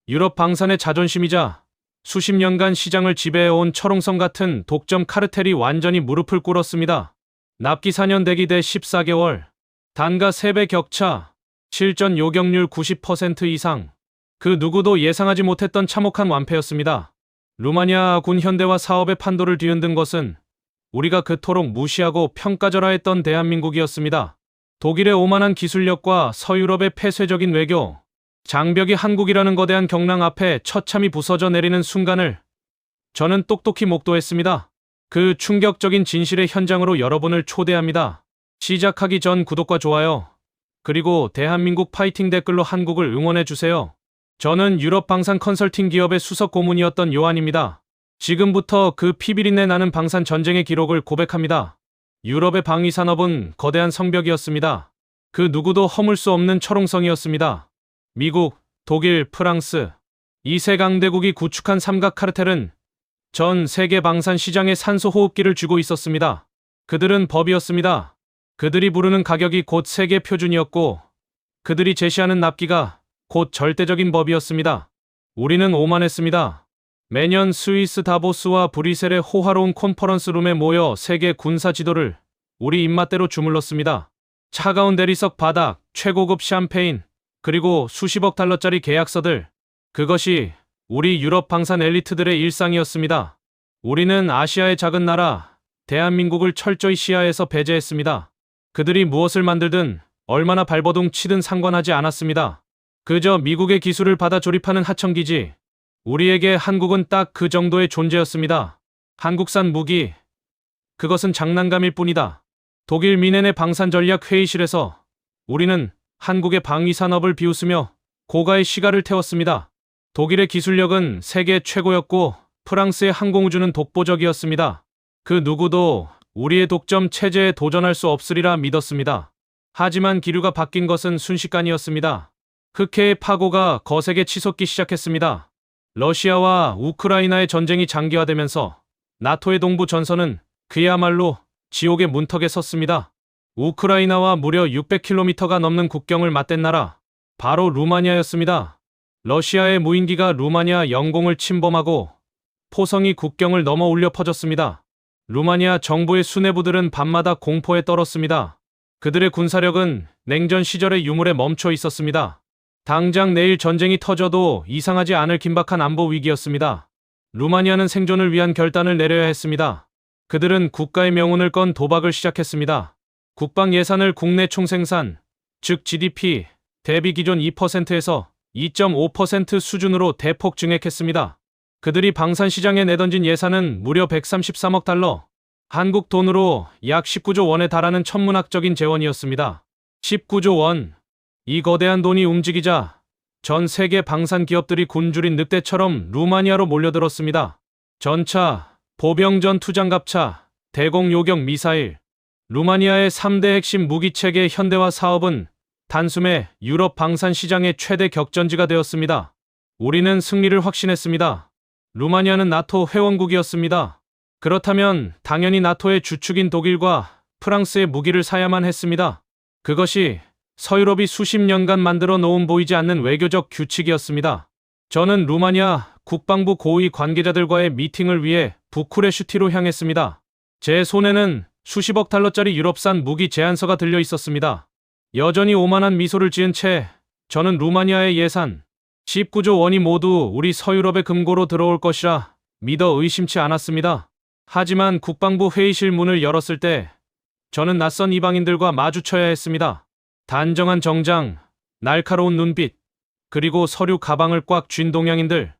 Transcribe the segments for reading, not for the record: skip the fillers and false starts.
유럽 방산의 자존심이자 수십 년간 시장을 지배해온 철옹성 같은 독점 카르텔이 완전히 무릎을 꿇었습니다. 납기 4년 대기 대 14개월, 단가 3배 격차, 실전 요격률 90% 이상. 그 누구도 예상하지 못했던 참혹한 완패였습니다. 루마니아군 현대화 사업의 판도를 뒤흔든 것은 우리가 그토록 무시하고 평가절하했던 대한민국이었습니다. 독일의 오만한 기술력과 서유럽의 폐쇄적인 외교, 장벽이 한국이라는 거대한 경랑 앞에 처참히 부서져 내리는 순간을 저는 똑똑히 목도했습니다. 그 충격적인 진실의 현장으로 여러분을 초대합니다. 시작하기 전 구독과 좋아요, 그리고 대한민국 파이팅 댓글로 한국을 응원해주세요. 저는 유럽 방산 컨설팅 기업의 수석 고문이었던 요한입니다. 지금부터 그 피비린내 나는 방산 전쟁의 기록을 고백합니다. 유럽의 방위 산업은 거대한 성벽이었습니다. 그 누구도 허물 수 없는 철옹성이었습니다. 미국, 독일, 프랑스, 이 세 강대국이 구축한 삼각 카르텔은 전 세계 방산 시장에 산소 호흡기를 쥐고 있었습니다. 그들은 법이었습니다. 그들이 부르는 가격이 곧 세계 표준이었고, 그들이 제시하는 납기가 곧 절대적인 법이었습니다. 우리는 오만했습니다. 매년 스위스 다보스와 브뤼셀의 호화로운 컨퍼런스룸에 모여 세계 군사 지도를 우리 입맛대로 주물렀습니다. 차가운 대리석 바닥, 최고급 샴페인, 그리고 수십억 달러짜리 계약서들. 그것이 우리 유럽 방산 엘리트들의 일상이었습니다. 우리는 아시아의 작은 나라, 대한민국을 철저히 시야에서 배제했습니다. 그들이 무엇을 만들든 얼마나 발버둥 치든 상관하지 않았습니다. 그저 미국의 기술을 받아 조립하는 하청기지. 우리에게 한국은 딱 그 정도의 존재였습니다. 한국산 무기. 그것은 장난감일 뿐이다. 독일 미넨의 방산전략 회의실에서 우리는 한국의 방위 산업을 비웃으며 고가의 시가를 태웠습니다. 독일의 기술력은 세계 최고였고 프랑스의 항공우주는 독보적이었습니다. 그 누구도 우리의 독점 체제에 도전할 수 없으리라 믿었습니다. 하지만 기류가 바뀐 것은 순식간이었습니다. 흑해의 파고가 거세게 치솟기 시작했습니다. 러시아와 우크라이나의 전쟁이 장기화되면서 나토의 동부 전선은 그야말로 지옥의 문턱에 섰습니다. 우크라이나와 무려 600km가 넘는 국경을 맞댄 나라, 바로 루마니아였습니다. 러시아의 무인기가 루마니아 영공을 침범하고 포성이 국경을 넘어 울려 퍼졌습니다. 루마니아 정부의 수뇌부들은 밤마다 공포에 떨었습니다. 그들의 군사력은 냉전 시절의 유물에 멈춰 있었습니다. 당장 내일 전쟁이 터져도 이상하지 않을 긴박한 안보 위기였습니다. 루마니아는 생존을 위한 결단을 내려야 했습니다. 그들은 국가의 명운을 건 도박을 시작했습니다. 국방 예산을 국내 총생산, 즉 GDP 대비 기존 2%에서 2.5% 수준으로 대폭 증액했습니다. 그들이 방산 시장에 내던진 예산은 무려 133억 달러, 한국 돈으로 약 19조 원에 달하는 천문학적인 재원이었습니다. 19조 원. 이 거대한 돈이 움직이자 전 세계 방산 기업들이 굶주린 늑대처럼 루마니아로 몰려들었습니다. 전차, 보병전 투장갑차, 대공 요격 미사일. 루마니아의 3대 핵심 무기체계 현대화 사업은 단숨에 유럽 방산 시장의 최대 격전지가 되었습니다. 우리는 승리를 확신했습니다. 루마니아는 나토 회원국이었습니다. 그렇다면 당연히 나토의 주축인 독일과 프랑스의 무기를 사야만 했습니다. 그것이 서유럽이 수십 년간 만들어 놓은 보이지 않는 외교적 규칙이었습니다. 저는 루마니아 국방부 고위 관계자들과의 미팅을 위해 부쿠레슈티로 향했습니다. 제 손에는 수십억 달러짜리 유럽산 무기 제안서가 들려 있었습니다. 여전히 오만한 미소를 지은 채 저는 루마니아의 예산 19조 원이 모두 우리 서유럽의 금고로 들어올 것이라 믿어 의심치 않았습니다. 하지만 국방부 회의실 문을 열었을 때 저는 낯선 이방인들과 마주쳐야 했습니다. 단정한 정장, 날카로운 눈빛, 그리고 서류 가방을 꽉 쥔 동양인들.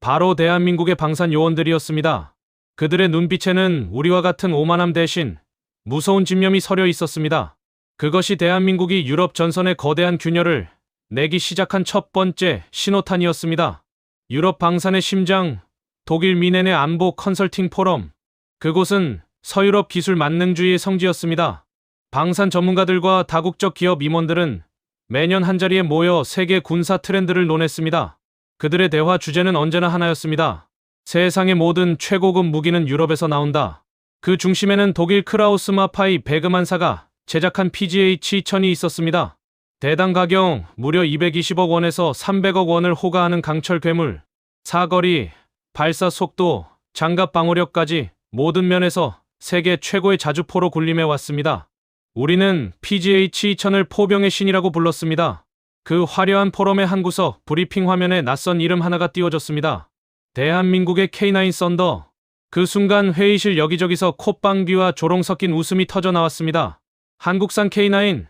바로 대한민국의 방산 요원들이었습니다. 그들의 눈빛에는 우리와 같은 오만함 대신 무서운 집념이 서려 있었습니다. 그것이 대한민국이 유럽 전선의 거대한 균열을 내기 시작한 첫 번째 신호탄이었습니다. 유럽 방산의 심장, 독일 미넨의 안보 컨설팅 포럼. 그곳은 서유럽 기술 만능주의의 성지였습니다. 방산 전문가들과 다국적 기업 임원들은 매년 한자리에 모여 세계 군사 트렌드를 논했습니다. 그들의 대화 주제는 언제나 하나였습니다. 세상의 모든 최고급 무기는 유럽에서 나온다. 그 중심에는 독일 크라우스 마파이 베그만사가 제작한 PGH-2000이 있었습니다. 대당 가격 무려 220억 원에서 300억 원을 호가하는 강철 괴물. 사거리, 발사 속도, 장갑 방어력까지 모든 면에서 세계 최고의 자주포로 군림해 왔습니다. 우리는 PGH-2000을 포병의 신이라고 불렀습니다. 그 화려한 포럼의 한 구석 브리핑 화면에 낯선 이름 하나가 띄워졌습니다. 대한민국의 K9 썬더. 그 순간 회의실 여기저기서 콧방귀와 조롱 섞인 웃음이 터져 나왔습니다. 한국산 K9.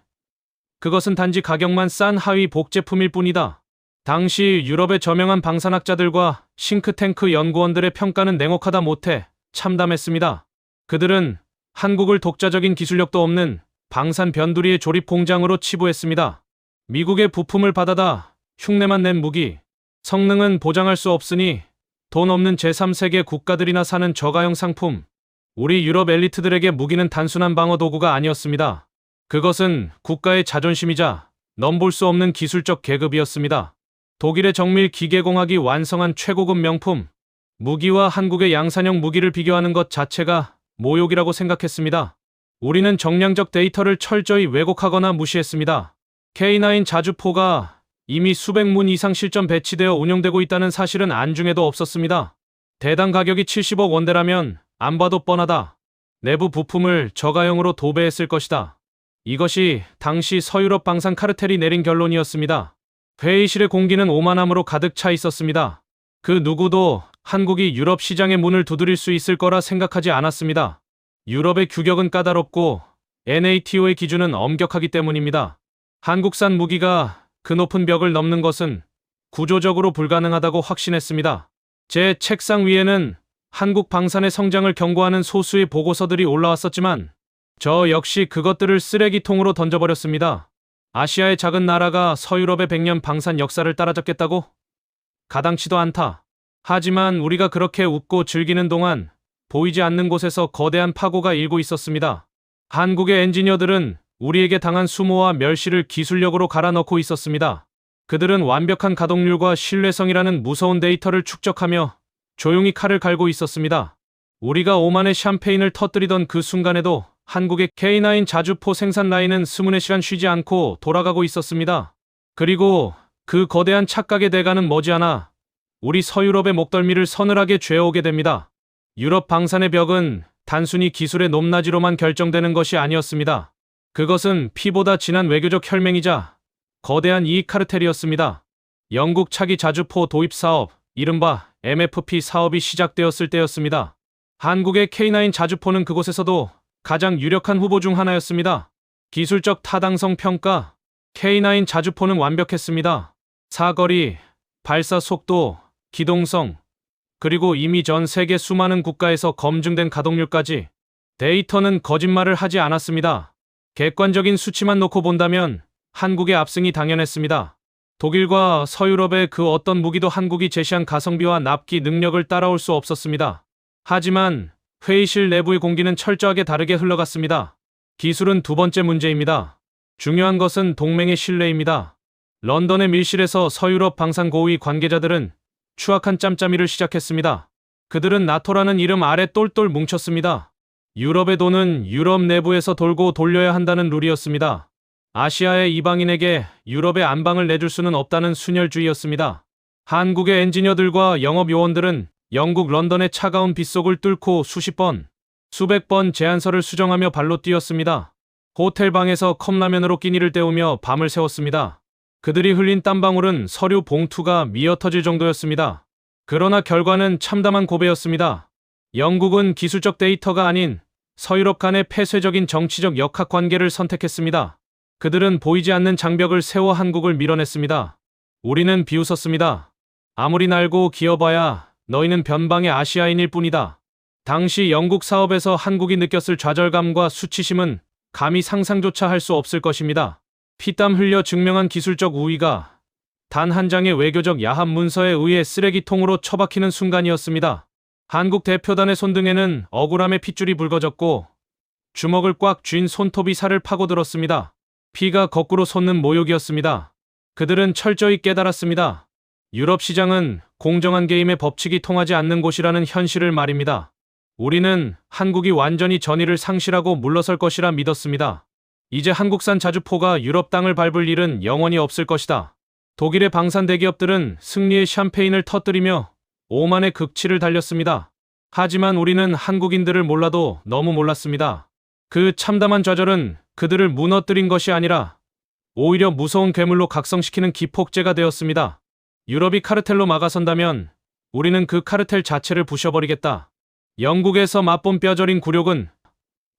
그것은 단지 가격만 싼 하위 복제품일 뿐이다. 당시 유럽의 저명한 방산학자들과 싱크탱크 연구원들의 평가는 냉혹하다 못해 참담했습니다. 그들은 한국을 독자적인 기술력도 없는 방산 변두리의 조립 공장으로 치부했습니다. 미국의 부품을 받아다 흉내만 낸 무기. 성능은 보장할 수 없으니 돈 없는 제3세계 국가들이나 사는 저가형 상품. 우리 유럽 엘리트들에게 무기는 단순한 방어 도구가 아니었습니다. 그것은 국가의 자존심이자 넘볼 수 없는 기술적 계급이었습니다. 독일의 정밀 기계공학이 완성한 최고급 명품. 무기와 한국의 양산형 무기를 비교하는 것 자체가 모욕이라고 생각했습니다. 우리는 정량적 데이터를 철저히 왜곡하거나 무시했습니다. K9 자주포가 이미 수백 문 이상 실전 배치되어 운용되고 있다는 사실은 안중에도 없었습니다. 대당 가격이 70억 원대라면 안 봐도 뻔하다. 내부 부품을 저가형으로 도배했을 것이다. 이것이 당시 서유럽 방산 카르텔이 내린 결론이었습니다. 회의실의 공기는 오만함으로 가득 차 있었습니다. 그 누구도 한국이 유럽 시장의 문을 두드릴 수 있을 거라 생각하지 않았습니다. 유럽의 규격은 까다롭고 NATO의 기준은 엄격하기 때문입니다. 한국산 무기가 그 높은 벽을 넘는 것은 구조적으로 불가능하다고 확신했습니다. 제 책상 위에는 한국 방산의 성장을 경고하는 소수의 보고서들이 올라왔었지만 저 역시 그것들을 쓰레기통으로 던져버렸습니다. 아시아의 작은 나라가 서유럽의 100년 방산 역사를 따라잡겠다고? 가당치도 않다. 하지만 우리가 그렇게 웃고 즐기는 동안 보이지 않는 곳에서 거대한 파고가 일고 있었습니다. 한국의 엔지니어들은 우리에게 당한 수모와 멸시를 기술력으로 갈아넣고 있었습니다. 그들은 완벽한 가동률과 신뢰성이라는 무서운 데이터를 축적하며 조용히 칼을 갈고 있었습니다. 우리가 오만의 샴페인을 터뜨리던 그 순간에도 한국의 K9 자주포 생산 라인은 24시간 쉬지 않고 돌아가고 있었습니다. 그리고 그 거대한 착각의 대가는 머지않아 우리 서유럽의 목덜미를 서늘하게 죄어오게 됩니다. 유럽 방산의 벽은 단순히 기술의 높낮이로만 결정되는 것이 아니었습니다. 그것은 피보다 진한 외교적 혈맹이자 거대한 이익 카르텔이었습니다. 영국 차기 자주포 도입 사업, 이른바 MFP 사업이 시작되었을 때였습니다. 한국의 K9 자주포는 그곳에서도 가장 유력한 후보 중 하나였습니다. 기술적 타당성 평가, K9 자주포는 완벽했습니다. 사거리, 발사 속도, 기동성, 그리고 이미 전 세계 수많은 국가에서 검증된 가동률까지 데이터는 거짓말을 하지 않았습니다. 객관적인 수치만 놓고 본다면 한국의 압승이 당연했습니다. 독일과 서유럽의 그 어떤 무기도 한국이 제시한 가성비와 납기 능력을 따라올 수 없었습니다. 하지만 회의실 내부의 공기는 철저하게 다르게 흘러갔습니다. 기술은 두 번째 문제입니다. 중요한 것은 동맹의 신뢰입니다. 런던의 밀실에서 서유럽 방산 고위 관계자들은 추악한 짬짬이를 시작했습니다. 그들은 나토라는 이름 아래 똘똘 뭉쳤습니다. 유럽의 돈은 유럽 내부에서 돌고 돌려야 한다는 룰이었습니다. 아시아의 이방인에게 유럽의 안방을 내줄 수는 없다는 순혈주의였습니다. 한국의 엔지니어들과 영업요원들은 영국 런던의 차가운 빗속을 뚫고 수십 번, 수백 번 제안서를 수정하며 발로 뛰었습니다. 호텔방에서 컵라면으로 끼니를 때우며 밤을 새웠습니다. 그들이 흘린 땀방울은 서류 봉투가 미어터질 정도였습니다. 그러나 결과는 참담한 고배였습니다. 영국은 기술적 데이터가 아닌 서유럽 간의 폐쇄적인 정치적 역학관계를 선택했습니다. 그들은 보이지 않는 장벽을 세워 한국을 밀어냈습니다. 우리는 비웃었습니다. 아무리 날고 기어봐야 너희는 변방의 아시아인일 뿐이다. 당시 영국 사업에서 한국이 느꼈을 좌절감과 수치심은 감히 상상조차 할 수 없을 것입니다. 피땀 흘려 증명한 기술적 우위가 단 한 장의 외교적 야합 문서에 의해 쓰레기통으로 처박히는 순간이었습니다. 한국 대표단의 손등에는 억울함의 핏줄이 붉어졌고 주먹을 꽉 쥔 손톱이 살을 파고들었습니다. 피가 거꾸로 솟는 모욕이었습니다. 그들은 철저히 깨달았습니다. 유럽 시장은 공정한 게임의 법칙이 통하지 않는 곳이라는 현실을 말입니다. 우리는 한국이 완전히 전의를 상실하고 물러설 것이라 믿었습니다. 이제 한국산 자주포가 유럽 땅을 밟을 일은 영원히 없을 것이다. 독일의 방산 대기업들은 승리의 샴페인을 터뜨리며 오만의 극치를 달렸습니다. 하지만 우리는 한국인들을 몰라도 너무 몰랐습니다. 그 참담한 좌절은 그들을 무너뜨린 것이 아니라 오히려 무서운 괴물로 각성시키는 기폭제가 되었습니다. 유럽이 카르텔로 막아선다면 우리는 그 카르텔 자체를 부셔버리겠다. 영국에서 맛본 뼈저린 굴욕은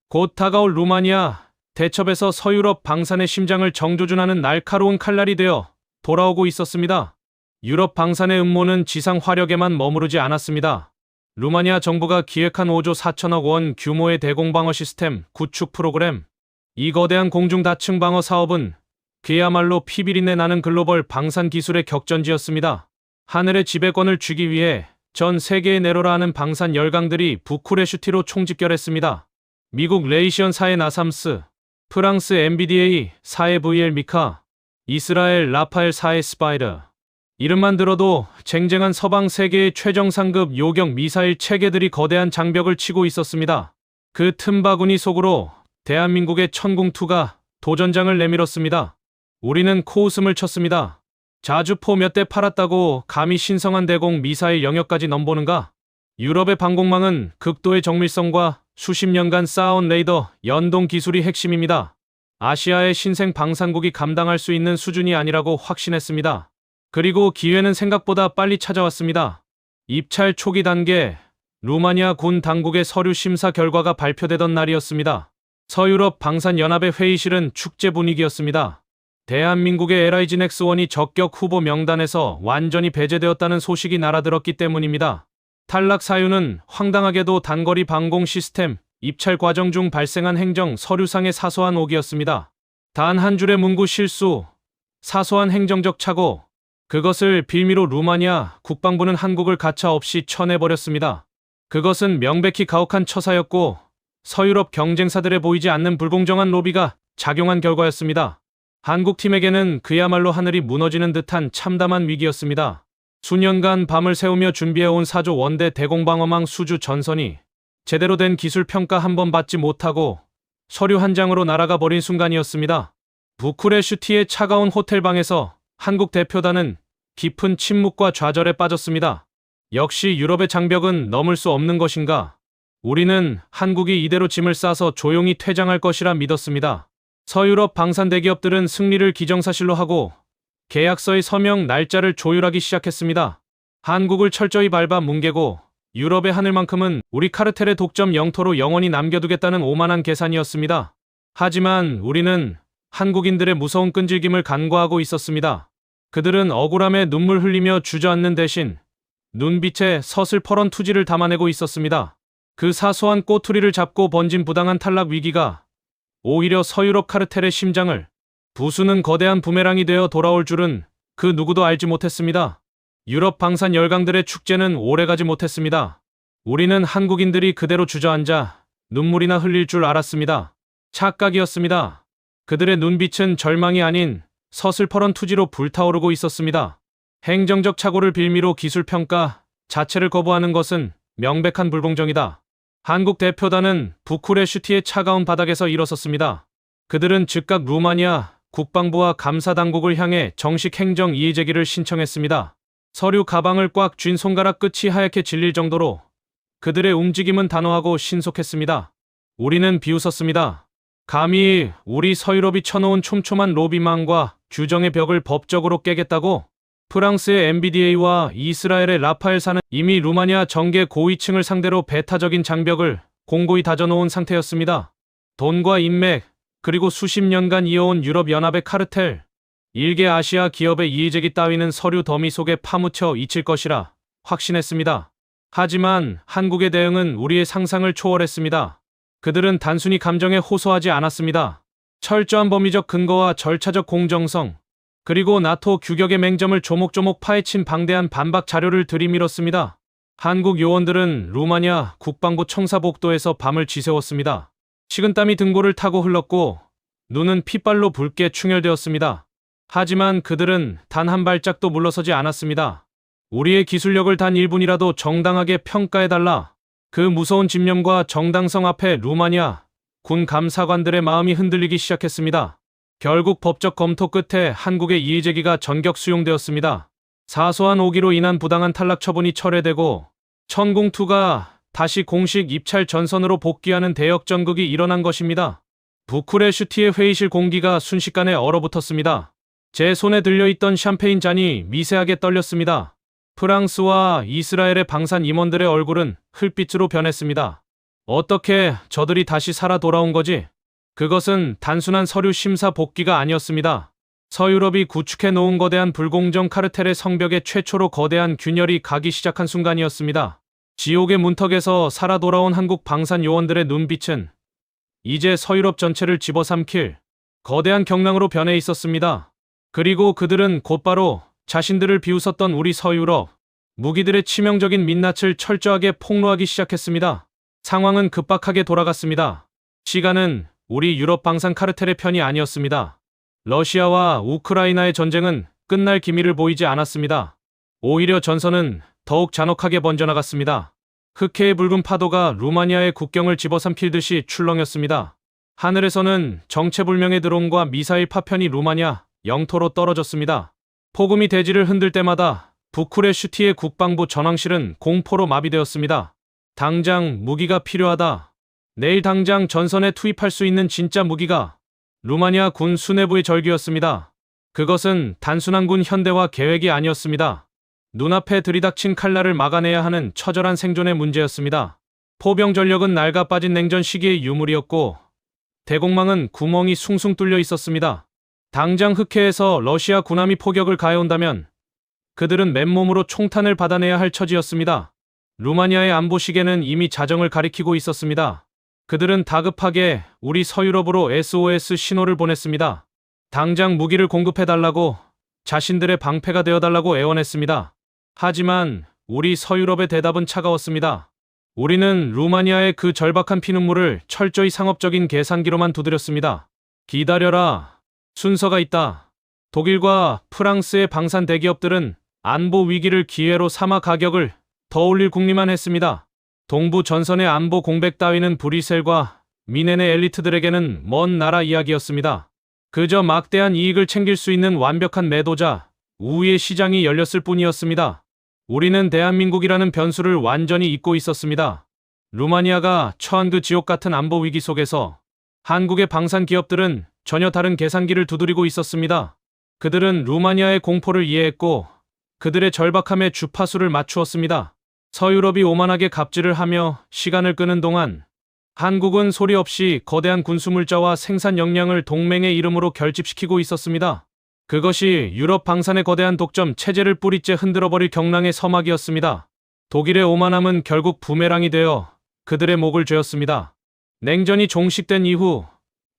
곧 다가올 루마니아 대첩에서 서유럽 방산의 심장을 정조준하는 날카로운 칼날이 되어 돌아오고 있었습니다. 유럽 방산의 음모는 지상 화력에만 머무르지 않았습니다. 루마니아 정부가 기획한 5조 4천억 원 규모의 대공방어 시스템 구축 프로그램. 이 거대한 공중 다층 방어 사업은 그야말로 피비린내 나는 글로벌 방산 기술의 격전지였습니다. 하늘의 지배권을 쥐기 위해 전 세계에 내로라 하는 방산 열강들이 부쿠레슈티로 총집결했습니다. 미국 레이시언 사의 나삼스, 프랑스 MBDA 사의 VL 미카, 이스라엘 라파엘 사의 스파이르. 이름만 들어도 쟁쟁한 서방 세계의 최정 상급 요격 미사일 체계들이 거대한 장벽을 치고 있었습니다. 그 틈바구니 속으로 대한민국의 천궁2가 도전장을 내밀었습니다. 우리는 코웃음을 쳤습니다. 자주포 몇 대 팔았다고 감히 신성한 대공 미사일 영역까지 넘보는가? 유럽의 방공망은 극도의 정밀성과 수십 년간 쌓아온 레이더 연동 기술이 핵심입니다. 아시아의 신생 방산국이 감당할 수 있는 수준이 아니라고 확신했습니다. 그리고 기회는 생각보다 빨리 찾아왔습니다. 입찰 초기 단계, 루마니아 군 당국의 서류 심사 결과가 발표되던 날이었습니다. 서유럽 방산연합의 회의실은 축제 분위기였습니다. 대한민국의 LIG 넥스1이 적격 후보 명단에서 완전히 배제되었다는 소식이 날아들었기 때문입니다. 탈락 사유는 황당하게도 단거리 방공 시스템 입찰 과정 중 발생한 행정 서류상의 사소한 오기였습니다. 단 한 줄의 문구 실수, 사소한 행정적 착오, 그것을 빌미로 루마니아 국방부는 한국을 가차없이 쳐내버렸습니다. 그것은 명백히 가혹한 처사였고 서유럽 경쟁사들에 보이지 않는 불공정한 로비가 작용한 결과였습니다. 한국팀에게는 그야말로 하늘이 무너지는 듯한 참담한 위기였습니다. 수년간 밤을 새우며 준비해온 4조 원대 대공방어망 수주 전선이 제대로 된 기술 평가 한 번 받지 못하고 서류 한 장으로 날아가 버린 순간이었습니다. 부쿠레슈티의 차가운 호텔방에서 한국 대표단은 깊은 침묵과 좌절에 빠졌습니다. 역시 유럽의 장벽은 넘을 수 없는 것인가? 우리는 한국이 이대로 짐을 싸서 조용히 퇴장할 것이라 믿었습니다. 서유럽 방산 대기업들은 승리를 기정사실로 하고 계약서의 서명 날짜를 조율하기 시작했습니다. 한국을 철저히 밟아 뭉개고 유럽의 하늘만큼은 우리 카르텔의 독점 영토로 영원히 남겨두겠다는 오만한 계산이었습니다. 하지만 우리는 한국인들의 무서운 끈질김을 간과하고 있었습니다. 그들은 억울함에 눈물 흘리며 주저앉는 대신 눈빛에 서슬퍼런 투지를 담아내고 있었습니다. 그 사소한 꼬투리를 잡고 번진 부당한 탈락 위기가 오히려 서유럽 카르텔의 심장을 부수는 거대한 부메랑이 되어 돌아올 줄은 그 누구도 알지 못했습니다. 유럽 방산 열강들의 축제는 오래가지 못했습니다. 우리는 한국인들이 그대로 주저앉아 눈물이나 흘릴 줄 알았습니다. 착각이었습니다. 그들의 눈빛은 절망이 아닌 서슬퍼런 투지로 불타오르고 있었습니다. 행정적 착오를 빌미로 기술평가 자체를 거부하는 것은 명백한 불공정이다. 한국 대표단은 부쿠레슈티의 차가운 바닥에서 일어섰습니다. 그들은 즉각 루마니아 국방부와 감사당국을 향해 정식 행정 이의 제기를 신청했습니다. 서류 가방을 꽉 쥔 손가락 끝이 하얗게 질릴 정도로 그들의 움직임은 단호하고 신속했습니다. 우리는 비웃었습니다. 감히 우리 서유럽이 쳐놓은 촘촘한 로비망과 규정의 벽을 법적으로 깨겠다고? 프랑스의 MBDA와 이스라엘의 라파엘사는 이미 루마니아 정계 고위층을 상대로 배타적인 장벽을 공고히 다져놓은 상태였습니다. 돈과 인맥, 그리고 수십 년간 이어온 유럽연합의 카르텔, 일개 아시아 기업의 이의제기 따위는 서류 더미 속에 파묻혀 잊힐 것이라 확신했습니다. 하지만 한국의 대응은 우리의 상상을 초월했습니다. 그들은 단순히 감정에 호소하지 않았습니다. 철저한 법리적 근거와 절차적 공정성, 그리고 나토 규격의 맹점을 조목조목 파헤친 방대한 반박 자료를 들이밀었습니다. 한국 요원들은 루마니아 국방부 청사복도에서 밤을 지새웠습니다. 식은땀이 등골을 타고 흘렀고 눈은 핏발로 붉게 충혈되었습니다. 하지만 그들은 단 한 발짝도 물러서지 않았습니다. 우리의 기술력을 단 1분이라도 정당하게 평가해달라. 그 무서운 집념과 정당성 앞에 루마니아 군 감사관들의 마음이 흔들리기 시작했습니다. 결국 법적 검토 끝에 한국의 이의제기가 전격 수용되었습니다. 사소한 오기로 인한 부당한 탈락 처분이 철회되고 천공투가 다시 공식 입찰 전선으로 복귀하는 대역전극이 일어난 것입니다. 부쿠레슈티의 회의실 공기가 순식간에 얼어붙었습니다. 제 손에 들려있던 샴페인 잔이 미세하게 떨렸습니다. 프랑스와 이스라엘의 방산 임원들의 얼굴은 흙빛으로 변했습니다. 어떻게 저들이 다시 살아 돌아온 거지? 그것은 단순한 서류 심사 복귀가 아니었습니다. 서유럽이 구축해 놓은 거대한 불공정 카르텔의 성벽에 최초로 거대한 균열이 가기 시작한 순간이었습니다. 지옥의 문턱에서 살아 돌아온 한국 방산 요원들의 눈빛은 이제 서유럽 전체를 집어삼킬 거대한 경랑으로 변해 있었습니다. 그리고 그들은 곧바로 자신들을 비웃었던 우리 서유럽 무기들의 치명적인 민낯을 철저하게 폭로하기 시작했습니다. 상황은 급박하게 돌아갔습니다. 시간은 우리 유럽 방산 카르텔의 편이 아니었습니다. 러시아와 우크라이나의 전쟁은 끝날 기미를 보이지 않았습니다. 오히려 전선은 더욱 잔혹하게 번져나갔습니다. 흑해의 붉은 파도가 루마니아의 국경을 집어삼킬 듯이 출렁였습니다. 하늘에서는 정체불명의 드론과 미사일 파편이 루마니아 영토로 떨어졌습니다. 폭음이 대지를 흔들 때마다 부쿠레슈티의 국방부 전황실은 공포로 마비되었습니다. 당장 무기가 필요하다. 내일 당장 전선에 투입할 수 있는 진짜 무기가 루마니아 군 수뇌부의 절규였습니다. 그것은 단순한 군 현대화 계획이 아니었습니다. 눈앞에 들이닥친 칼날을 막아내야 하는 처절한 생존의 문제였습니다. 포병 전력은 낡아 빠진 냉전 시기의 유물이었고 대공망은 구멍이 숭숭 뚫려 있었습니다. 당장 흑해에서 러시아 군함이 포격을 가해온다면 그들은 맨몸으로 총탄을 받아내야 할 처지였습니다. 루마니아의 안보 시계는 이미 자정을 가리키고 있었습니다. 그들은 다급하게 우리 서유럽으로 SOS 신호를 보냈습니다. 당장 무기를 공급해달라고, 자신들의 방패가 되어달라고 애원했습니다. 하지만 우리 서유럽의 대답은 차가웠습니다. 우리는 루마니아의 그 절박한 피눈물을 철저히 상업적인 계산기로만 두드렸습니다. 기다려라. 순서가 있다. 독일과 프랑스의 방산 대기업들은 안보 위기를 기회로 삼아 가격을 더 올릴 궁리만 했습니다. 동부 전선의 안보 공백 따위는 브뤼셀과 미넨의 엘리트들에게는 먼 나라 이야기였습니다. 그저 막대한 이익을 챙길 수 있는 완벽한 매도자, 우위의 시장이 열렸을 뿐이었습니다. 우리는 대한민국이라는 변수를 완전히 잊고 있었습니다. 루마니아가 처한 그 지옥 같은 안보 위기 속에서 한국의 방산 기업들은 전혀 다른 계산기를 두드리고 있었습니다. 그들은 루마니아의 공포를 이해했고 그들의 절박함에 주파수를 맞추었습니다. 서유럽이 오만하게 갑질을 하며 시간을 끄는 동안 한국은 소리 없이 거대한 군수물자와 생산 역량을 동맹의 이름으로 결집시키고 있었습니다. 그것이 유럽 방산의 거대한 독점 체제를 뿌리째 흔들어버릴 경랑의 서막이었습니다. 독일의 오만함은 결국 부메랑이 되어 그들의 목을 죄었습니다. 냉전이 종식된 이후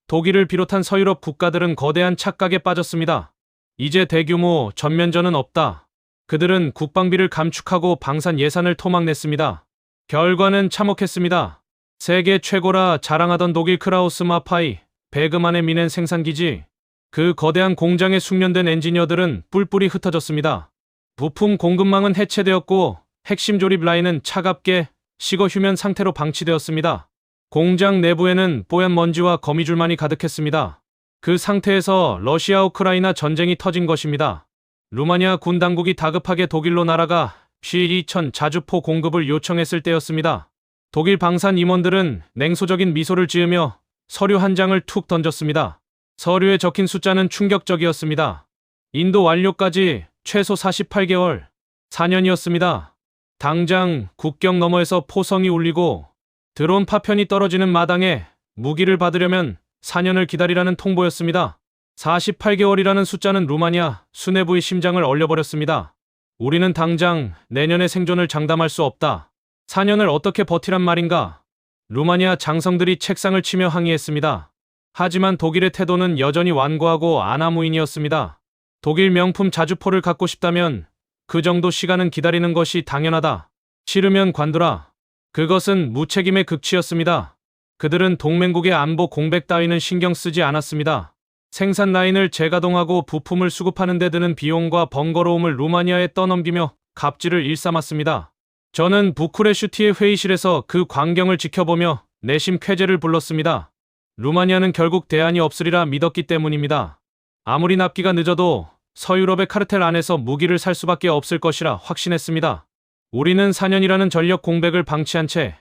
독일을 비롯한 서유럽 국가들은 거대한 착각에 빠졌습니다. 이제 대규모 전면전은 없다. 그들은 국방비를 감축하고 방산 예산을 토막냈습니다. 결과는 참혹했습니다. 세계 최고라 자랑하던 독일 크라우스 마파이, 베그만의 미넨 생산기지, 그 거대한 공장에 숙련된 엔지니어들은 뿔뿔이 흩어졌습니다. 부품 공급망은 해체되었고 핵심 조립 라인은 차갑게 식어 휴면 상태로 방치되었습니다. 공장 내부에는 뽀얀 먼지와 거미줄만이 가득했습니다. 그 상태에서 러시아 우크라이나 전쟁이 터진 것입니다. 루마니아 군 당국이 다급하게 독일로 날아가 P-2000 자주포 공급을 요청했을 때였습니다. 독일 방산 임원들은 냉소적인 미소를 지으며 서류 한 장을 툭 던졌습니다. 서류에 적힌 숫자는 충격적이었습니다. 인도 완료까지 최소 48개월, 4년이었습니다. 당장 국경 너머에서 포성이 울리고 드론 파편이 떨어지는 마당에 무기를 받으려면 4년을 기다리라는 통보였습니다. 48개월이라는 숫자는 루마니아 수뇌부의 심장을 얼려버렸습니다. 우리는 당장 내년의 생존을 장담할 수 없다. 4년을 어떻게 버티란 말인가? 루마니아 장성들이 책상을 치며 항의했습니다. 하지만 독일의 태도는 여전히 완고하고 아나무인이었습니다. 독일 명품 자주포를 갖고 싶다면 그 정도 시간은 기다리는 것이 당연하다. 싫으면 관두라. 그것은 무책임의 극치였습니다. 그들은 동맹국의 안보 공백 따위는 신경 쓰지 않았습니다. 생산 라인을 재가동하고 부품을 수급하는 데 드는 비용과 번거로움을 루마니아에 떠넘기며 갑질을 일삼았습니다. 저는 부쿠레슈티의 회의실에서 그 광경을 지켜보며 내심 쾌재를 불렀습니다. 루마니아는 결국 대안이 없으리라 믿었기 때문입니다. 아무리 납기가 늦어도 서유럽의 카르텔 안에서 무기를 살 수밖에 없을 것이라 확신했습니다. 우리는 4년이라는 전력 공백을 방치한 채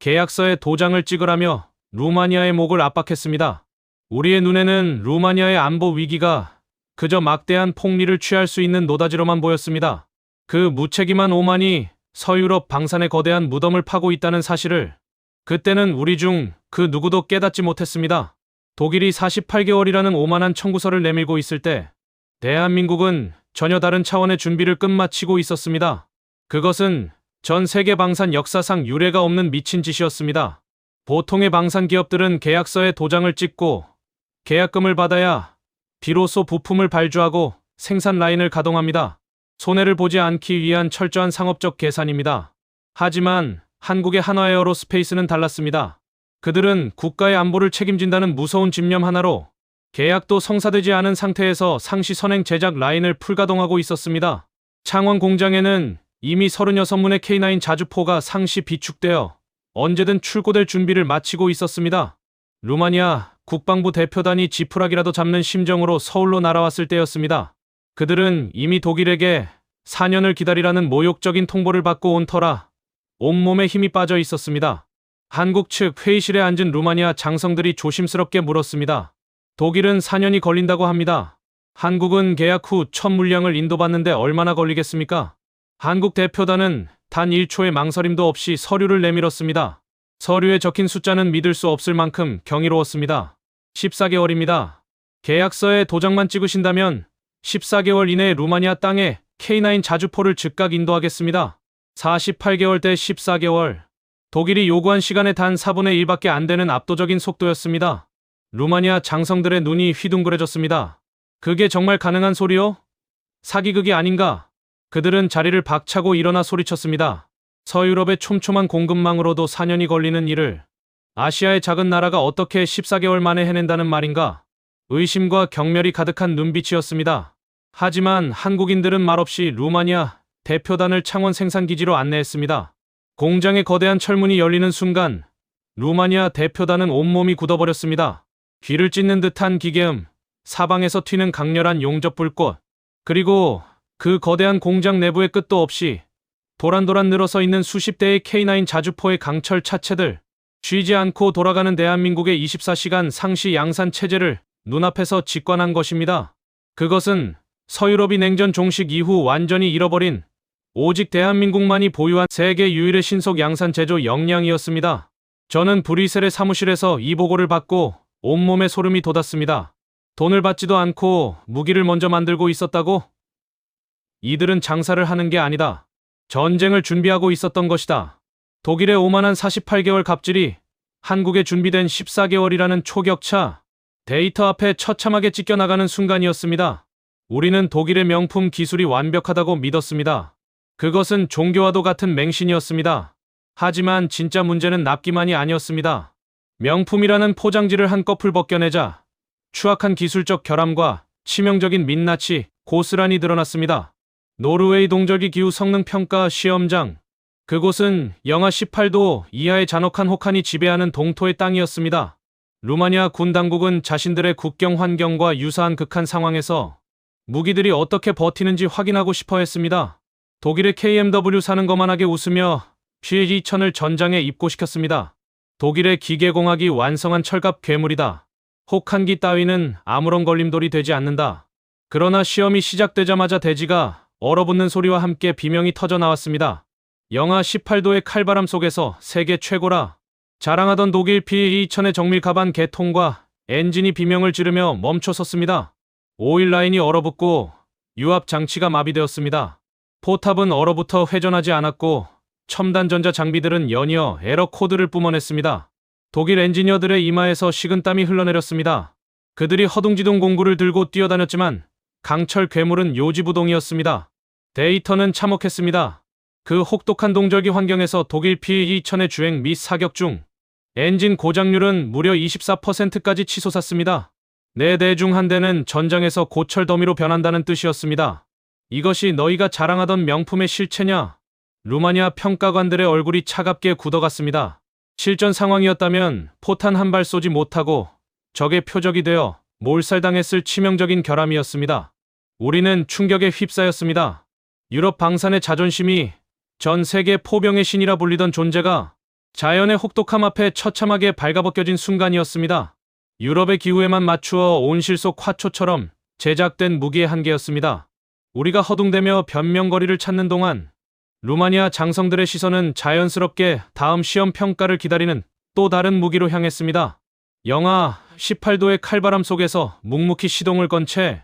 계약서에 도장을 찍으라며 루마니아의 목을 압박했습니다. 우리의 눈에는 루마니아의 안보 위기가 그저 막대한 폭리를 취할 수 있는 노다지로만 보였습니다. 그 무책임한 오만이 서유럽 방산의 거대한 무덤을 파고 있다는 사실을 그때는 우리 중 그 누구도 깨닫지 못했습니다. 독일이 48개월이라는 오만한 청구서를 내밀고 있을 때 대한민국은 전혀 다른 차원의 준비를 끝마치고 있었습니다. 그것은 전 세계 방산 역사상 유례가 없는 미친 짓이었습니다. 보통의 방산 기업들은 계약서에 도장을 찍고 계약금을 받아야 비로소 부품을 발주하고 생산 라인을 가동합니다. 손해를 보지 않기 위한 철저한 상업적 계산입니다. 하지만 한국의 한화에어로스페이스는 달랐습니다. 그들은 국가의 안보를 책임진다는 무서운 집념 하나로 계약도 성사되지 않은 상태에서 상시 선행 제작 라인을 풀가동하고 있었습니다. 창원 공장에는 이미 36문의 K9 자주포가 상시 비축되어 언제든 출고될 준비를 마치고 있었습니다. 루마니아 국방부 대표단이 지푸라기라도 잡는 심정으로 서울로 날아왔을 때였습니다. 그들은 이미 독일에게 4년을 기다리라는 모욕적인 통보를 받고 온 터라 온몸에 힘이 빠져 있었습니다. 한국 측 회의실에 앉은 루마니아 장성들이 조심스럽게 물었습니다. 독일은 4년이 걸린다고 합니다. 한국은 계약 후 첫 물량을 인도받는데 얼마나 걸리겠습니까? 한국 대표단은 단 1초의 망설임도 없이 서류를 내밀었습니다. 서류에 적힌 숫자는 믿을 수 없을 만큼 경이로웠습니다. 14개월입니다. 계약서에 도장만 찍으신다면 14개월 이내에 루마니아 땅에 K9 자주포를 즉각 인도하겠습니다. 48개월 대 14개월. 독일이 요구한 시간의 단 4분의 1밖에 안 되는 압도적인 속도였습니다. 루마니아 장성들의 눈이 휘둥그레졌습니다. 그게 정말 가능한 소리요? 사기극이 아닌가? 그들은 자리를 박차고 일어나 소리쳤습니다. 서유럽의 촘촘한 공급망으로도 4년이 걸리는 일을 아시아의 작은 나라가 어떻게 14개월 만에 해낸다는 말인가? 의심과 경멸이 가득한 눈빛이었습니다. 하지만 한국인들은 말없이 루마니아 대표단을 창원 생산기지로 안내했습니다. 공장의 거대한 철문이 열리는 순간 루마니아 대표단은 온몸이 굳어버렸습니다. 귀를 찢는 듯한 기계음, 사방에서 튀는 강렬한 용접 불꽃, 그리고 그 거대한 공장 내부의 끝도 없이 도란도란 늘어서 있는 수십 대의 K9 자주포의 강철 차체들, 쉬지 않고 돌아가는 대한민국의 24시간 상시 양산 체제를 눈앞에서 직관한 것입니다. 그것은 서유럽이 냉전 종식 이후 완전히 잃어버린 오직 대한민국만이 보유한 세계 유일의 신속 양산 제조 역량이었습니다. 저는 브뤼셀의 사무실에서 이 보고를 받고 온몸에 소름이 돋았습니다. 돈을 받지도 않고 무기를 먼저 만들고 있었다고? 이들은 장사를 하는 게 아니다. 전쟁을 준비하고 있었던 것이다. 독일의 오만한 48개월 갑질이 한국에 준비된 14개월이라는 초격차, 데이터 앞에 처참하게 찢겨나가는 순간이었습니다. 우리는 독일의 명품 기술이 완벽하다고 믿었습니다. 그것은 종교와도 같은 맹신이었습니다. 하지만 진짜 문제는 납기만이 아니었습니다. 명품이라는 포장지를 한꺼풀 벗겨내자 추악한 기술적 결함과 치명적인 민낯이 고스란히 드러났습니다. 노르웨이 동절기 기후 성능 평가 시험장. 그곳은 영하 18도 이하의 잔혹한 혹한이 지배하는 동토의 땅이었습니다. 루마니아 군 당국은 자신들의 국경 환경과 유사한 극한 상황에서 무기들이 어떻게 버티는지 확인하고 싶어 했습니다. 독일의 KMW 사는 거만하게 웃으며 P2000을 전장에 입고시켰습니다. 독일의 기계공학이 완성한 철갑 괴물이다. 혹한기 따위는 아무런 걸림돌이 되지 않는다. 그러나 시험이 시작되자마자 대지가 얼어붙는 소리와 함께 비명이 터져 나왔습니다. 영하 18도의 칼바람 속에서 세계 최고라 자랑하던 독일 P2000의 정밀 가반 개통과 엔진이 비명을 지르며 멈춰섰습니다. 오일 라인이 얼어붙고 유압 장치가 마비되었습니다. 포탑은 얼어붙어 회전하지 않았고 첨단 전자 장비들은 연이어 에러 코드를 뿜어냈습니다. 독일 엔지니어들의 이마에서 식은땀이 흘러내렸습니다. 그들이 허둥지둥 공구를 들고 뛰어다녔지만 강철 괴물은 요지부동이었습니다. 데이터는 참혹했습니다. 그 혹독한 동절기 환경에서 독일 P2000의 주행 및 사격 중 엔진 고장률은 무려 24%까지 치솟았습니다. 4대 중 한 대는 전장에서 고철 더미로 변한다는 뜻이었습니다. 이것이 너희가 자랑하던 명품의 실체냐? 루마니아 평가관들의 얼굴이 차갑게 굳어갔습니다. 실전 상황이었다면 포탄 한 발 쏘지 못하고 적의 표적이 되어 몰살당했을 치명적인 결함이었습니다. 우리는 충격에 휩싸였습니다. 유럽 방산의 자존심이 전 세계 포병의 신이라 불리던 존재가 자연의 혹독함 앞에 처참하게 발가벗겨진 순간이었습니다. 유럽의 기후에만 맞추어 온실 속 화초처럼 제작된 무기의 한계였습니다. 우리가 허둥대며 변명거리를 찾는 동안 루마니아 장성들의 시선은 자연스럽게 다음 시험 평가를 기다리는 또 다른 무기로 향했습니다. 영하 18도의 칼바람 속에서 묵묵히 시동을 건 채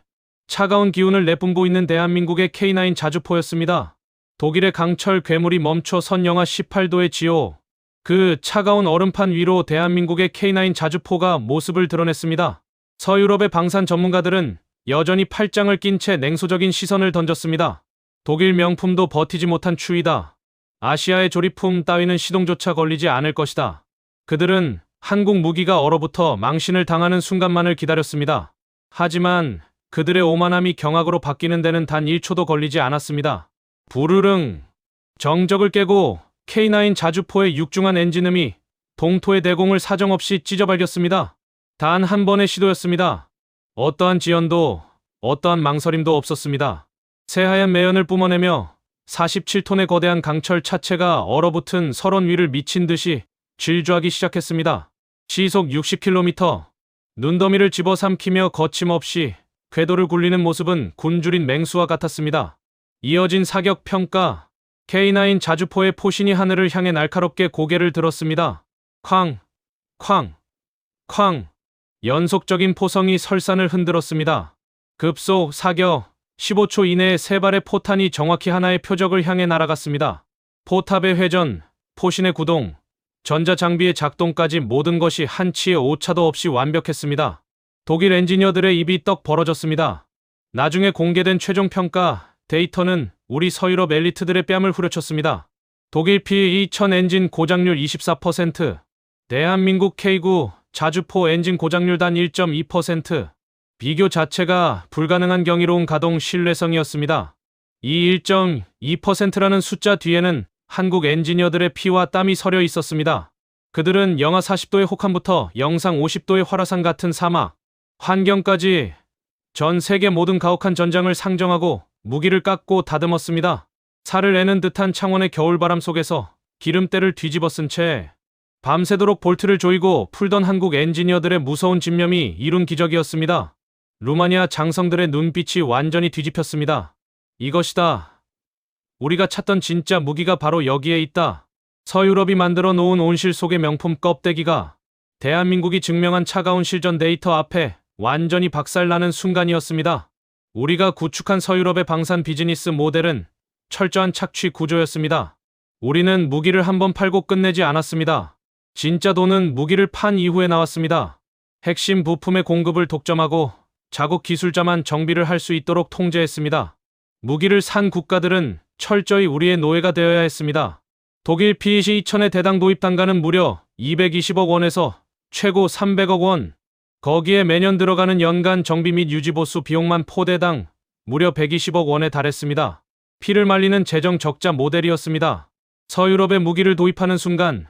차가운 기운을 내뿜고 있는 대한민국의 K9 자주포였습니다. 독일의 강철 괴물이 멈춰 선 영하 18도의 지오. 그 차가운 얼음판 위로 대한민국의 K9 자주포가 모습을 드러냈습니다. 서유럽의 방산 전문가들은 여전히 팔짱을 낀 채 냉소적인 시선을 던졌습니다. 독일 명품도 버티지 못한 추위다. 아시아의 조리품 따위는 시동조차 걸리지 않을 것이다. 그들은 한국 무기가 얼어붙어 망신을 당하는 순간만을 기다렸습니다. 하지만 그들의 오만함이 경악으로 바뀌는 데는 단 1초도 걸리지 않았습니다. 부르릉! 정적을 깨고 K9 자주포의 육중한 엔진음이 동토의 대공을 사정없이 찢어발겼습니다. 단 한 번의 시도였습니다. 어떠한 지연도, 어떠한 망설임도 없었습니다. 새하얀 매연을 뿜어내며 47톤의 거대한 강철 차체가 얼어붙은 설원 위를 미친 듯이 질주하기 시작했습니다. 시속 60km, 눈더미를 집어삼키며 거침없이 궤도를 굴리는 모습은 굶주린 맹수와 같았습니다. 이어진 사격 평가, K9 자주포의 포신이 하늘을 향해 날카롭게 고개를 들었습니다. 쾅, 쾅, 쾅. 연속적인 포성이 설산을 흔들었습니다. 급속 사격, 15초 이내에 세 발의 포탄이 정확히 하나의 표적을 향해 날아갔습니다. 포탑의 회전, 포신의 구동, 전자장비의 작동까지 모든 것이 한치의 오차도 없이 완벽했습니다. 독일 엔지니어들의 입이 떡 벌어졌습니다. 나중에 공개된 최종 평가 데이터는 우리 서유럽 엘리트들의 뺨을 후려쳤습니다. 독일 P2000 엔진 고장률 24%, 대한민국 K9 자주포 엔진 고장률 단 1.2%, 비교 자체가 불가능한 경이로운 가동 신뢰성이었습니다. 이 1.2%라는 숫자 뒤에는 한국 엔지니어들의 피와 땀이 서려 있었습니다. 그들은 영하 40도의 혹한부터 영상 50도의 활화산 같은 사막, 환경까지 전 세계 모든 가혹한 전장을 상정하고 무기를 깎고 다듬었습니다. 살을 내는 듯한 창원의 겨울바람 속에서 기름때를 뒤집어 쓴 채 밤새도록 볼트를 조이고 풀던 한국 엔지니어들의 무서운 집념이 이룬 기적이었습니다. 루마니아 장성들의 눈빛이 완전히 뒤집혔습니다. 이것이다. 우리가 찾던 진짜 무기가 바로 여기에 있다. 서유럽이 만들어 놓은 온실 속의 명품 껍데기가 대한민국이 증명한 차가운 실전 데이터 앞에 완전히 박살나는 순간이었습니다. 우리가 구축한 서유럽의 방산 비즈니스 모델은 철저한 착취 구조였습니다. 우리는 무기를 한번 팔고 끝내지 않았습니다. 진짜 돈은 무기를 판 이후에 나왔습니다. 핵심 부품의 공급을 독점하고 자국 기술자만 정비를 할 수 있도록 통제했습니다. 무기를 산 국가들은 철저히 우리의 노예가 되어야 했습니다. 독일 P2000의 대당 도입 단가는 무려 220억 원에서 최고 300억 원. 거기에 매년 들어가는 연간 정비 및 유지 보수 비용만 포대당 무려 120억 원에 달했습니다. 피를 말리는 재정 적자 모델이었습니다. 서유럽의 무기를 도입하는 순간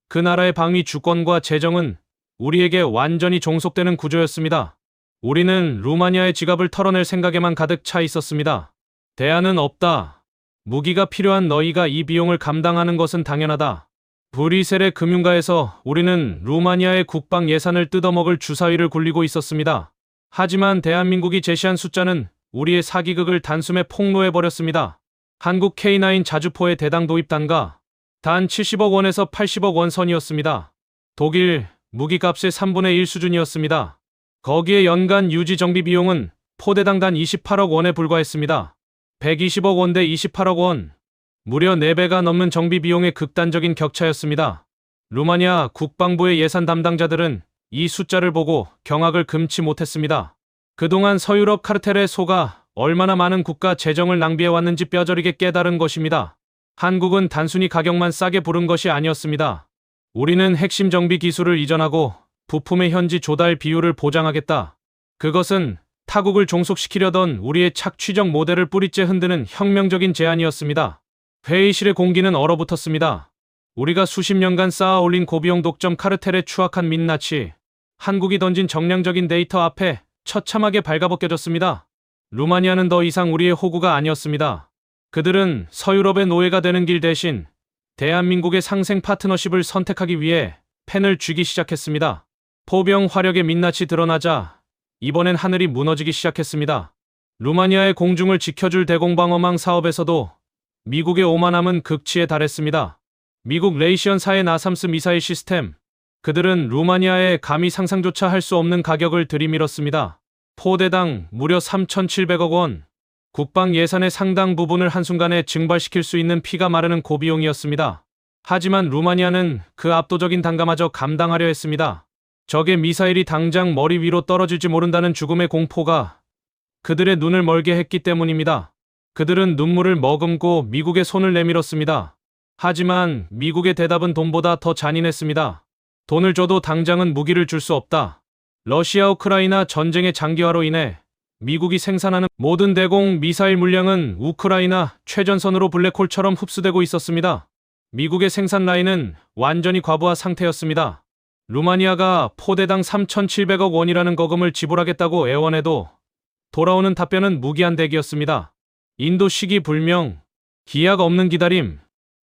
그 나라의 방위 주권과 재정은 우리에게 완전히 종속되는 구조였습니다. 우리는 루마니아의 지갑을 털어낼 생각에만 가득 차 있었습니다. 대안은 없다. 무기가 필요한 너희가 이 비용을 감당하는 것은 당연하다. 브뤼셀의 금융가에서 우리는 루마니아의 국방 예산을 뜯어먹을 주사위를 굴리고 있었습니다. 하지만 대한민국이 제시한 숫자는 우리의 사기극을 단숨에 폭로해버렸습니다. 한국 K9 자주포의 대당 도입 단가 단 70억 원에서 80억 원 선이었습니다. 독일 무기값의 3분의 1 수준이었습니다. 거기에 연간 유지 정비 비용은 포대당 단 28억 원에 불과했습니다. 120억 원 대 28억 원. 무려 4배가 넘는 정비 비용의 극단적인 격차였습니다. 루마니아 국방부의 예산 담당자들은 이 숫자를 보고 경악을 금치 못했습니다. 그동안 서유럽 카르텔에 속아 얼마나 많은 국가 재정을 낭비해왔는지 뼈저리게 깨달은 것입니다. 한국은 단순히 가격만 싸게 부른 것이 아니었습니다. 우리는 핵심 정비 기술을 이전하고 부품의 현지 조달 비율을 보장하겠다. 그것은 타국을 종속시키려던 우리의 착취적 모델을 뿌리째 흔드는 혁명적인 제안이었습니다. 회의실의 공기는 얼어붙었습니다. 우리가 수십 년간 쌓아 올린 고비용 독점 카르텔의 추악한 민낯이 한국이 던진 정량적인 데이터 앞에 처참하게 발가벗겨졌습니다. 루마니아는 더 이상 우리의 호구가 아니었습니다. 그들은 서유럽의 노예가 되는 길 대신 대한민국의 상생 파트너십을 선택하기 위해 펜을 쥐기 시작했습니다. 포병 화력의 민낯이 드러나자 이번엔 하늘이 무너지기 시작했습니다. 루마니아의 공중을 지켜줄 대공방어망 사업에서도 미국의 오만함은 극치에 달했습니다. 미국 레이시언사의 나삼스 미사일 시스템, 그들은 루마니아에 감히 상상조차 할 수 없는 가격을 들이밀었습니다. 포대당 무려 3,700억 원, 국방 예산의 상당 부분을 한순간에 증발시킬 수 있는 피가 마르는 고비용이었습니다. 하지만 루마니아는 그 압도적인 단가마저 감당하려 했습니다. 적의 미사일이 당장 머리 위로 떨어질지 모른다는 죽음의 공포가 그들의 눈을 멀게 했기 때문입니다. 그들은 눈물을 머금고 미국의 손을 내밀었습니다. 하지만 미국의 대답은 돈보다 더 잔인했습니다. 돈을 줘도 당장은 무기를 줄 수 없다. 러시아 우크라이나 전쟁의 장기화로 인해 미국이 생산하는 모든 대공 미사일 물량은 우크라이나 최전선으로 블랙홀처럼 흡수되고 있었습니다. 미국의 생산 라인은 완전히 과부하 상태였습니다. 루마니아가 포대당 3,700억 원이라는 거금을 지불하겠다고 애원해도 돌아오는 답변은 무기한 대기였습니다. 인도 시기불명, 기약 없는 기다림.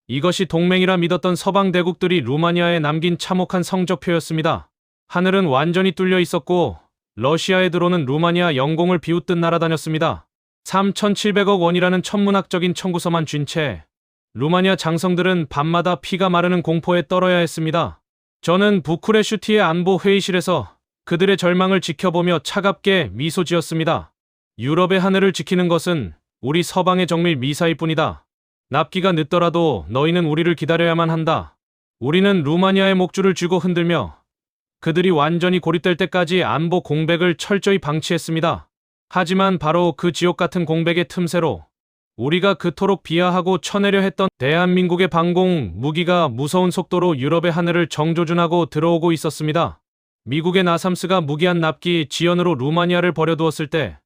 이것이 동맹이라 믿었던 서방 대국들이 루마니아에 남긴 참혹한 성적표였습니다. 하늘은 완전히 뚫려 있었고 러시아에 들어오는 루마니아 영공을 비웃듯 날아다녔습니다. 3,700억 원이라는 천문학적인 청구서만 쥔 채 루마니아 장성들은 밤마다 피가 마르는 공포에 떨어야 했습니다. 저는 부쿠레슈티의 안보 회의실에서 그들의 절망을 지켜보며 차갑게 미소 지었습니다. 유럽의 하늘을 지키는 것은 우리 서방의 정밀 미사일뿐이다. 납기가 늦더라도 너희는 우리를 기다려야만 한다. 우리는 루마니아의 목줄을 쥐고 흔들며 그들이 완전히 고립될 때까지 안보 공백을 철저히 방치했습니다. 하지만 바로 그 지옥 같은 공백의 틈새로 우리가 그토록 비하하고 쳐내려 했던 대한민국의 방공 무기가 무서운 속도로 유럽의 하늘을 정조준하고 들어오고 있었습니다. 미국의 나삼스가 무기한 납기 지연으로 루마니아를 버려두었을 때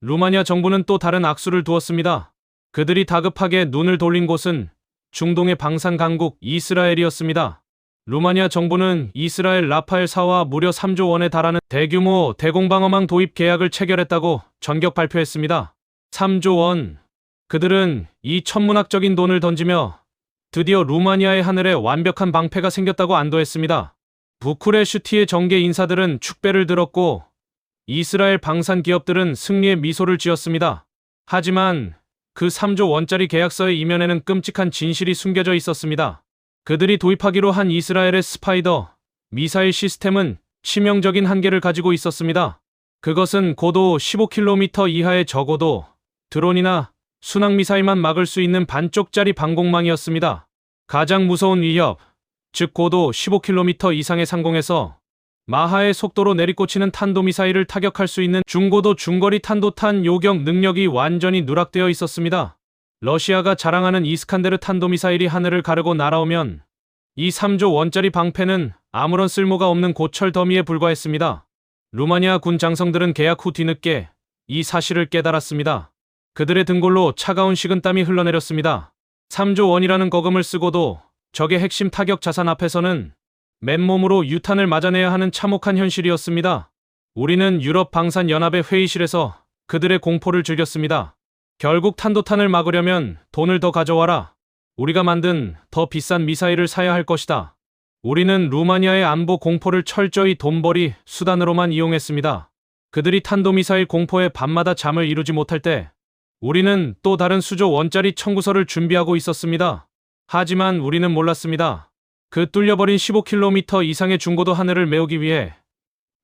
루마니아 정부는 또 다른 악수를 두었습니다. 그들이 다급하게 눈을 돌린 곳은 중동의 방산 강국 이스라엘이었습니다. 루마니아 정부는 이스라엘 라파엘사와 무려 3조 원에 달하는 대규모 대공방어망 도입 계약을 체결했다고 전격 발표했습니다. 3조 원. 그들은 이 천문학적인 돈을 던지며 드디어 루마니아의 하늘에 완벽한 방패가 생겼다고 안도했습니다. 부쿠레슈티의 정계 인사들은 축배를 들었고 이스라엘 방산 기업들은 승리의 미소를 지었습니다. 하지만 그 3조 원짜리 계약서의 이면에는 끔찍한 진실이 숨겨져 있었습니다. 그들이 도입하기로 한 이스라엘의 스파이더 미사일 시스템은 치명적인 한계를 가지고 있었습니다. 그것은 고도 15km 이하의 저고도 드론이나 순항미사일만 막을 수 있는 반쪽짜리 방공망이었습니다. 가장 무서운 위협, 즉 고도 15km 이상의 상공에서 마하의 속도로 내리꽂히는 탄도미사일을 타격할 수 있는 중고도 중거리 탄도탄 요격 능력이 완전히 누락되어 있었습니다. 러시아가 자랑하는 이스칸데르 탄도미사일이 하늘을 가르고 날아오면 이 3조 원짜리 방패는 아무런 쓸모가 없는 고철 더미에 불과했습니다. 루마니아 군 장성들은 계약 후 뒤늦게 이 사실을 깨달았습니다. 그들의 등골로 차가운 식은땀이 흘러내렸습니다. 3조 원이라는 거금을 쓰고도 적의 핵심 타격 자산 앞에서는 맨몸으로 유탄을 맞아내야 하는 참혹한 현실이었습니다. 우리는 유럽 방산연합의 회의실에서 그들의 공포를 즐겼습니다. 결국 탄도탄을 막으려면 돈을 더 가져와라. 우리가 만든 더 비싼 미사일을 사야 할 것이다. 우리는 루마니아의 안보 공포를 철저히 돈벌이 수단으로만 이용했습니다. 그들이 탄도미사일 공포에 밤마다 잠을 이루지 못할 때 우리는 또 다른 수조 원짜리 청구서를 준비하고 있었습니다. 하지만 우리는 몰랐습니다. 그 뚫려버린 15km 이상의 중고도 하늘을 메우기 위해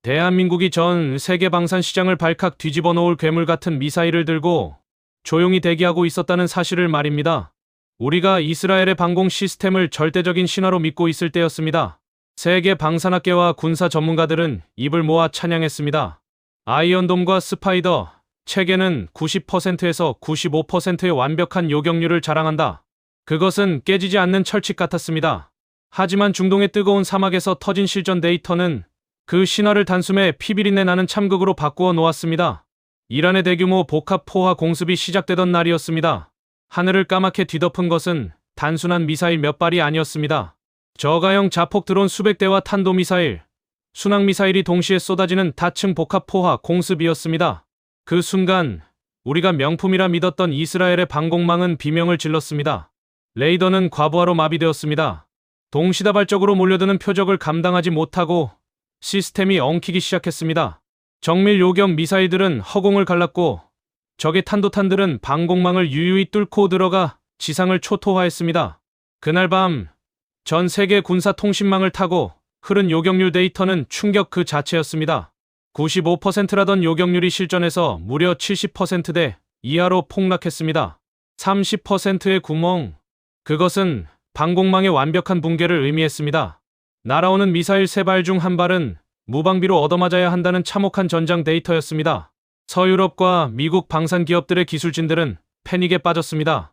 대한민국이 전 세계 방산 시장을 발칵 뒤집어 놓을 괴물 같은 미사일을 들고 조용히 대기하고 있었다는 사실을 말입니다. 우리가 이스라엘의 방공 시스템을 절대적인 신화로 믿고 있을 때였습니다. 세계 방산학계와 군사 전문가들은 입을 모아 찬양했습니다. 아이언돔과 스파이더 체계는 90%에서 95%의 완벽한 요격률을 자랑한다. 그것은 깨지지 않는 철칙 같았습니다. 하지만 중동의 뜨거운 사막에서 터진 실전 데이터는 그 신화를 단숨에 피비린내 나는 참극으로 바꾸어 놓았습니다. 이란의 대규모 복합 포화 공습이 시작되던 날이었습니다. 하늘을 까맣게 뒤덮은 것은 단순한 미사일 몇 발이 아니었습니다. 저가형 자폭 드론 수백 대와 탄도미사일, 순항미사일이 동시에 쏟아지는 다층 복합 포화 공습이었습니다. 그 순간 우리가 명품이라 믿었던 이스라엘의 방공망은 비명을 질렀습니다. 레이더는 과부하로 마비되었습니다. 동시다발적으로 몰려드는 표적을 감당하지 못하고 시스템이 엉키기 시작했습니다. 정밀 요격 미사일들은 허공을 갈랐고 적의 탄도탄들은 방공망을 유유히 뚫고 들어가 지상을 초토화했습니다. 그날 밤 전 세계 군사 통신망을 타고 흐른 요격률 데이터는 충격 그 자체였습니다. 95%라던 요격률이 실전에서 무려 70%대 이하로 폭락했습니다. 30%의 구멍. 그것은 방공망의 완벽한 붕괴를 의미했습니다. 날아오는 미사일 3발 중 1발은 무방비로 얻어맞아야 한다는 참혹한 전장 데이터였습니다. 서유럽과 미국 방산 기업들의 기술진들은 패닉에 빠졌습니다.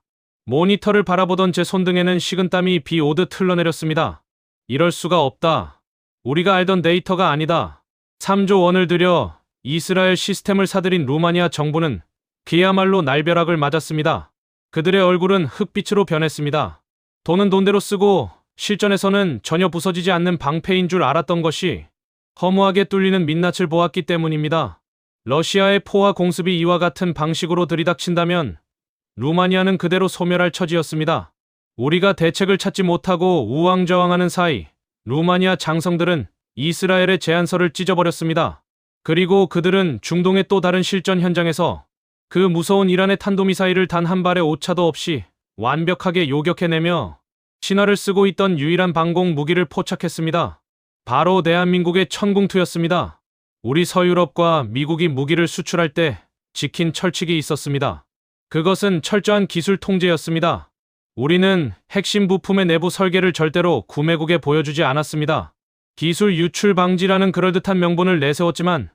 모니터를 바라보던 제 손등에는 식은땀이 비 오듯 흘러내렸습니다. 이럴 수가 없다. 우리가 알던 데이터가 아니다. 3조 원을 들여 이스라엘 시스템을 사들인 루마니아 정부는 그야말로 날벼락을 맞았습니다. 그들의 얼굴은 흑빛으로 변했습니다. 돈은 돈대로 쓰고 실전에서는 전혀 부서지지 않는 방패인 줄 알았던 것이 허무하게 뚫리는 민낯을 보았기 때문입니다. 러시아의 포화 공습이 이와 같은 방식으로 들이닥친다면 루마니아는 그대로 소멸할 처지였습니다. 우리가 대책을 찾지 못하고 우왕좌왕하는 사이 루마니아 장성들은 이스라엘의 제안서를 찢어버렸습니다. 그리고 그들은 중동의 또 다른 실전 현장에서 그 무서운 이란의 탄도미사일을 단 한 발의 오차도 없이 완벽하게 요격해내며 신화를 쓰고 있던 유일한 방공 무기를 포착했습니다. 바로 대한민국의 천궁투였습니다. 우리 서유럽과 미국이 무기를 수출할 때 지킨 철칙이 있었습니다. 그것은 철저한 기술 통제였습니다. 우리는 핵심 부품의 내부 설계를 절대로 구매국에 보여주지 않았습니다. 기술 유출 방지라는 그럴듯한 명분을 내세웠지만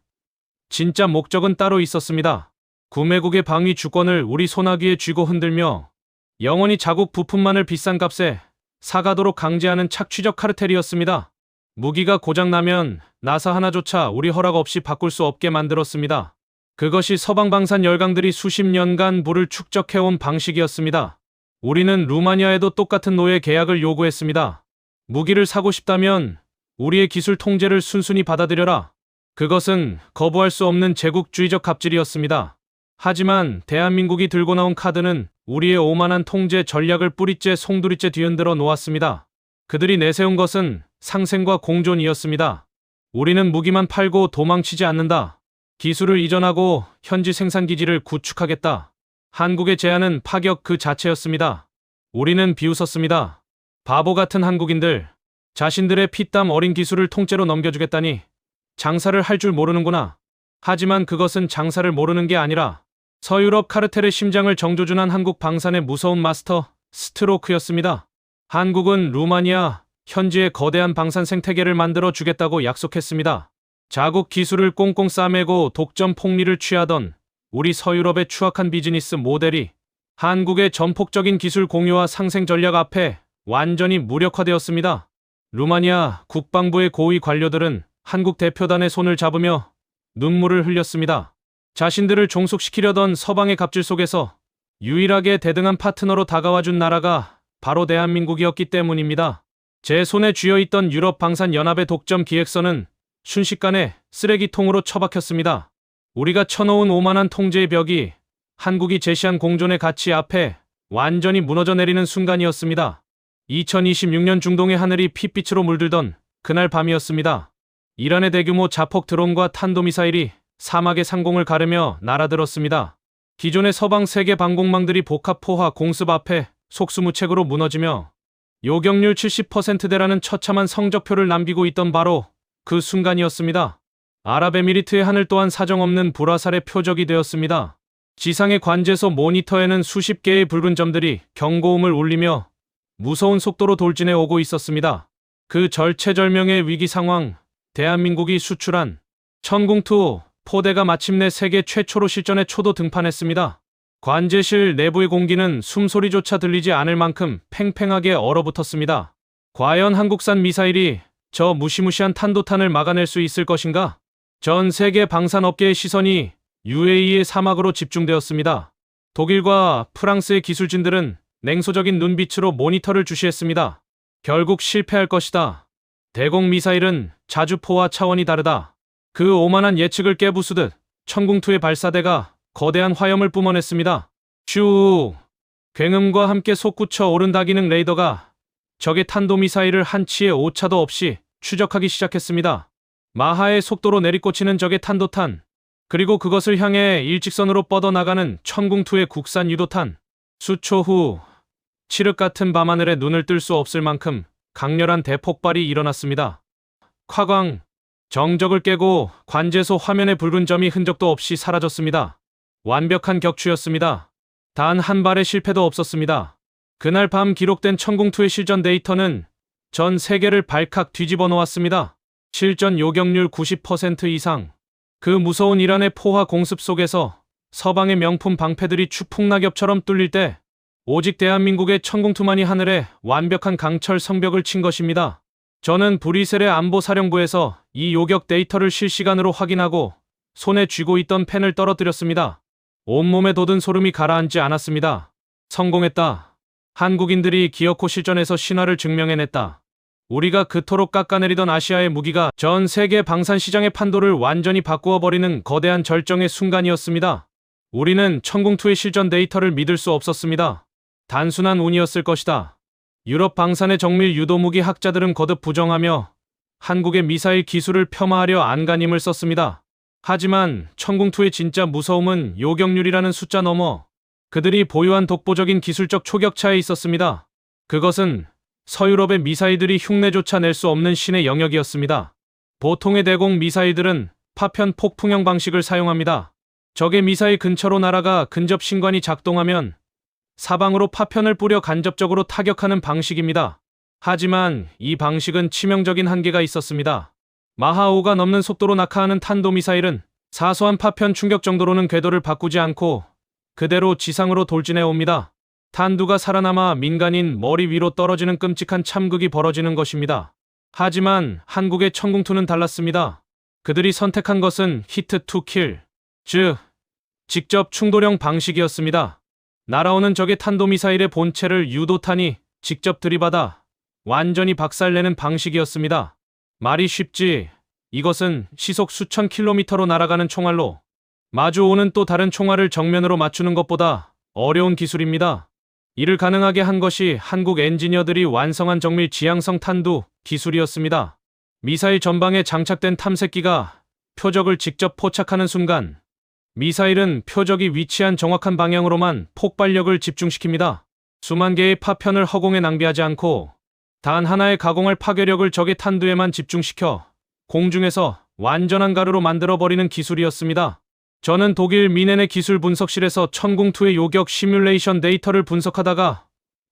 진짜 목적은 따로 있었습니다. 구매국의 방위 주권을 우리 손아귀에 쥐고 흔들며 영원히 자국 부품만을 비싼 값에 사가도록 강제하는 착취적 카르텔이었습니다. 무기가 고장나면 나사 하나조차 우리 허락 없이 바꿀 수 없게 만들었습니다. 그것이 서방 방산 열강들이 수십 년간 부를 축적해온 방식이었습니다. 우리는 루마니아에도 똑같은 노예 계약을 요구했습니다. 무기를 사고 싶다면 우리의 기술 통제를 순순히 받아들여라. 그것은 거부할 수 없는 제국주의적 갑질이었습니다. 하지만 대한민국이 들고 나온 카드는 우리의 오만한 통제 전략을 뿌리째 송두리째 뒤흔들어 놓았습니다. 그들이 내세운 것은 상생과 공존이었습니다. 우리는 무기만 팔고 도망치지 않는다. 기술을 이전하고 현지 생산기지를 구축하겠다. 한국의 제안은 파격 그 자체였습니다. 우리는 비웃었습니다. 바보 같은 한국인들. 자신들의 피땀 어린 기술을 통째로 넘겨주겠다니 장사를 할 줄 모르는구나. 하지만 그것은 장사를 모르는 게 아니라 서유럽 카르텔의 심장을 정조준한 한국 방산의 무서운 마스터 스트로크였습니다. 한국은 루마니아 현지의 거대한 방산 생태계를 만들어 주겠다고 약속했습니다. 자국 기술을 꽁꽁 싸매고 독점 폭리를 취하던 우리 서유럽의 추악한 비즈니스 모델이 한국의 전폭적인 기술 공유와 상생 전략 앞에 완전히 무력화되었습니다. 루마니아 국방부의 고위 관료들은 한국 대표단의 손을 잡으며 눈물을 흘렸습니다. 자신들을 종속시키려던 서방의 갑질 속에서 유일하게 대등한 파트너로 다가와준 나라가 바로 대한민국이었기 때문입니다. 제 손에 쥐어있던 유럽 방산 연합의 독점 기획서는 순식간에 쓰레기통으로 처박혔습니다. 우리가 쳐놓은 오만한 통제의 벽이 한국이 제시한 공존의 가치 앞에 완전히 무너져 내리는 순간이었습니다. 2026년 중동의 하늘이 핏빛으로 물들던 그날 밤이었습니다. 이란의 대규모 자폭 드론과 탄도미사일이 사막의 상공을 가르며 날아들었습니다. 기존의 서방 세계 방공망들이 복합포화 공습 앞에 속수무책으로 무너지며 요격률 70%대라는 처참한 성적표를 남기고 있던 바로 그 순간이었습니다. 아랍에미리트의 하늘 또한 사정없는 불화살의 표적이 되었습니다. 지상의 관제소 모니터에는 수십 개의 붉은 점들이 경고음을 울리며 무서운 속도로 돌진해 오고 있었습니다. 그 절체절명의 위기 상황, 대한민국이 수출한 천궁투 포대가 마침내 세계 최초로 실전에 초도 등판했습니다. 관제실 내부의 공기는 숨소리조차 들리지 않을 만큼 팽팽하게 얼어붙었습니다. 과연 한국산 미사일이 저 무시무시한 탄도탄을 막아낼 수 있을 것인가? 전 세계 방산업계의 시선이 UAE의 사막으로 집중되었습니다. 독일과 프랑스의 기술진들은 냉소적인 눈빛으로 모니터를 주시했습니다. 결국 실패할 것이다. 대공 미사일은 자주포와 차원이 다르다. 그 오만한 예측을 깨부수듯 천궁2의 발사대가 거대한 화염을 뿜어냈습니다. 슈! 굉음과 함께 솟구쳐 오른 다기능 레이더가 적의 탄도미사일을 한치의 오차도 없이 추적하기 시작했습니다. 마하의 속도로 내리꽂히는 적의 탄도탄, 그리고 그것을 향해 일직선으로 뻗어나가는 천궁2의 국산 유도탄. 수초 후 칠흑 같은 밤하늘에 눈을 뜰 수 없을 만큼 강렬한 대폭발이 일어났습니다. 콱광! 정적을 깨고 관제소 화면의 붉은 점이 흔적도 없이 사라졌습니다. 완벽한 격추였습니다. 단 한 발의 실패도 없었습니다. 그날 밤 기록된 천궁2의 실전 데이터는 전 세계를 발칵 뒤집어 놓았습니다. 실전 요격률 90% 이상. 그 무서운 이란의 포화 공습 속에서 서방의 명품 방패들이 추풍낙엽처럼 뚫릴 때 오직 대한민국의 천궁2만이 하늘에 완벽한 강철 성벽을 친 것입니다. 저는 브뤼셀의 안보사령부에서 이 요격 데이터를 실시간으로 확인하고 손에 쥐고 있던 펜을 떨어뜨렸습니다. 온몸에 돋은 소름이 가라앉지 않았습니다. 성공했다. 한국인들이 기어코 실전에서 신화를 증명해냈다. 우리가 그토록 깎아내리던 아시아의 무기가 전 세계 방산 시장의 판도를 완전히 바꾸어버리는 거대한 절정의 순간이었습니다. 우리는 천궁2의 실전 데이터를 믿을 수 없었습니다. 단순한 운이었을 것이다. 유럽 방산의 정밀 유도무기 학자들은 거듭 부정하며 한국의 미사일 기술을 폄하하려 안간힘을 썼습니다. 하지만 천궁2의 진짜 무서움은 요격률이라는 숫자 너머 그들이 보유한 독보적인 기술적 초격차에 있었습니다. 그것은 서유럽의 미사일들이 흉내조차 낼 수 없는 신의 영역이었습니다. 보통의 대공 미사일들은 파편 폭풍형 방식을 사용합니다. 적의 미사일 근처로 날아가 근접 신관이 작동하면 사방으로 파편을 뿌려 간접적으로 타격하는 방식입니다. 하지만 이 방식은 치명적인 한계가 있었습니다. 마하 5가 넘는 속도로 낙하하는 탄도미사일은 사소한 파편 충격 정도로는 궤도를 바꾸지 않고 그대로 지상으로 돌진해 옵니다. 탄두가 살아남아 민간인 머리 위로 떨어지는 끔찍한 참극이 벌어지는 것입니다. 하지만 한국의 천궁2는 달랐습니다. 그들이 선택한 것은 히트 투 킬, 즉 직접 충돌형 방식이었습니다. 날아오는 적의 탄도미사일의 본체를 유도탄이 직접 들이받아 완전히 박살내는 방식이었습니다. 말이 쉽지, 이것은 시속 수천 킬로미터로 날아가는 총알로 마주오는 또 다른 총알을 정면으로 맞추는 것보다 어려운 기술입니다. 이를 가능하게 한 것이 한국 엔지니어들이 완성한 정밀 지향성 탄두 기술이었습니다. 미사일 전방에 장착된 탐색기가 표적을 직접 포착하는 순간 미사일은 표적이 위치한 정확한 방향으로만 폭발력을 집중시킵니다. 수만 개의 파편을 허공에 낭비하지 않고 단 하나의 가공할 파괴력을 적의 탄두에만 집중시켜 공중에서 완전한 가루로 만들어버리는 기술이었습니다. 저는 독일 미넨의 기술 분석실에서 천궁2의 요격 시뮬레이션 데이터를 분석하다가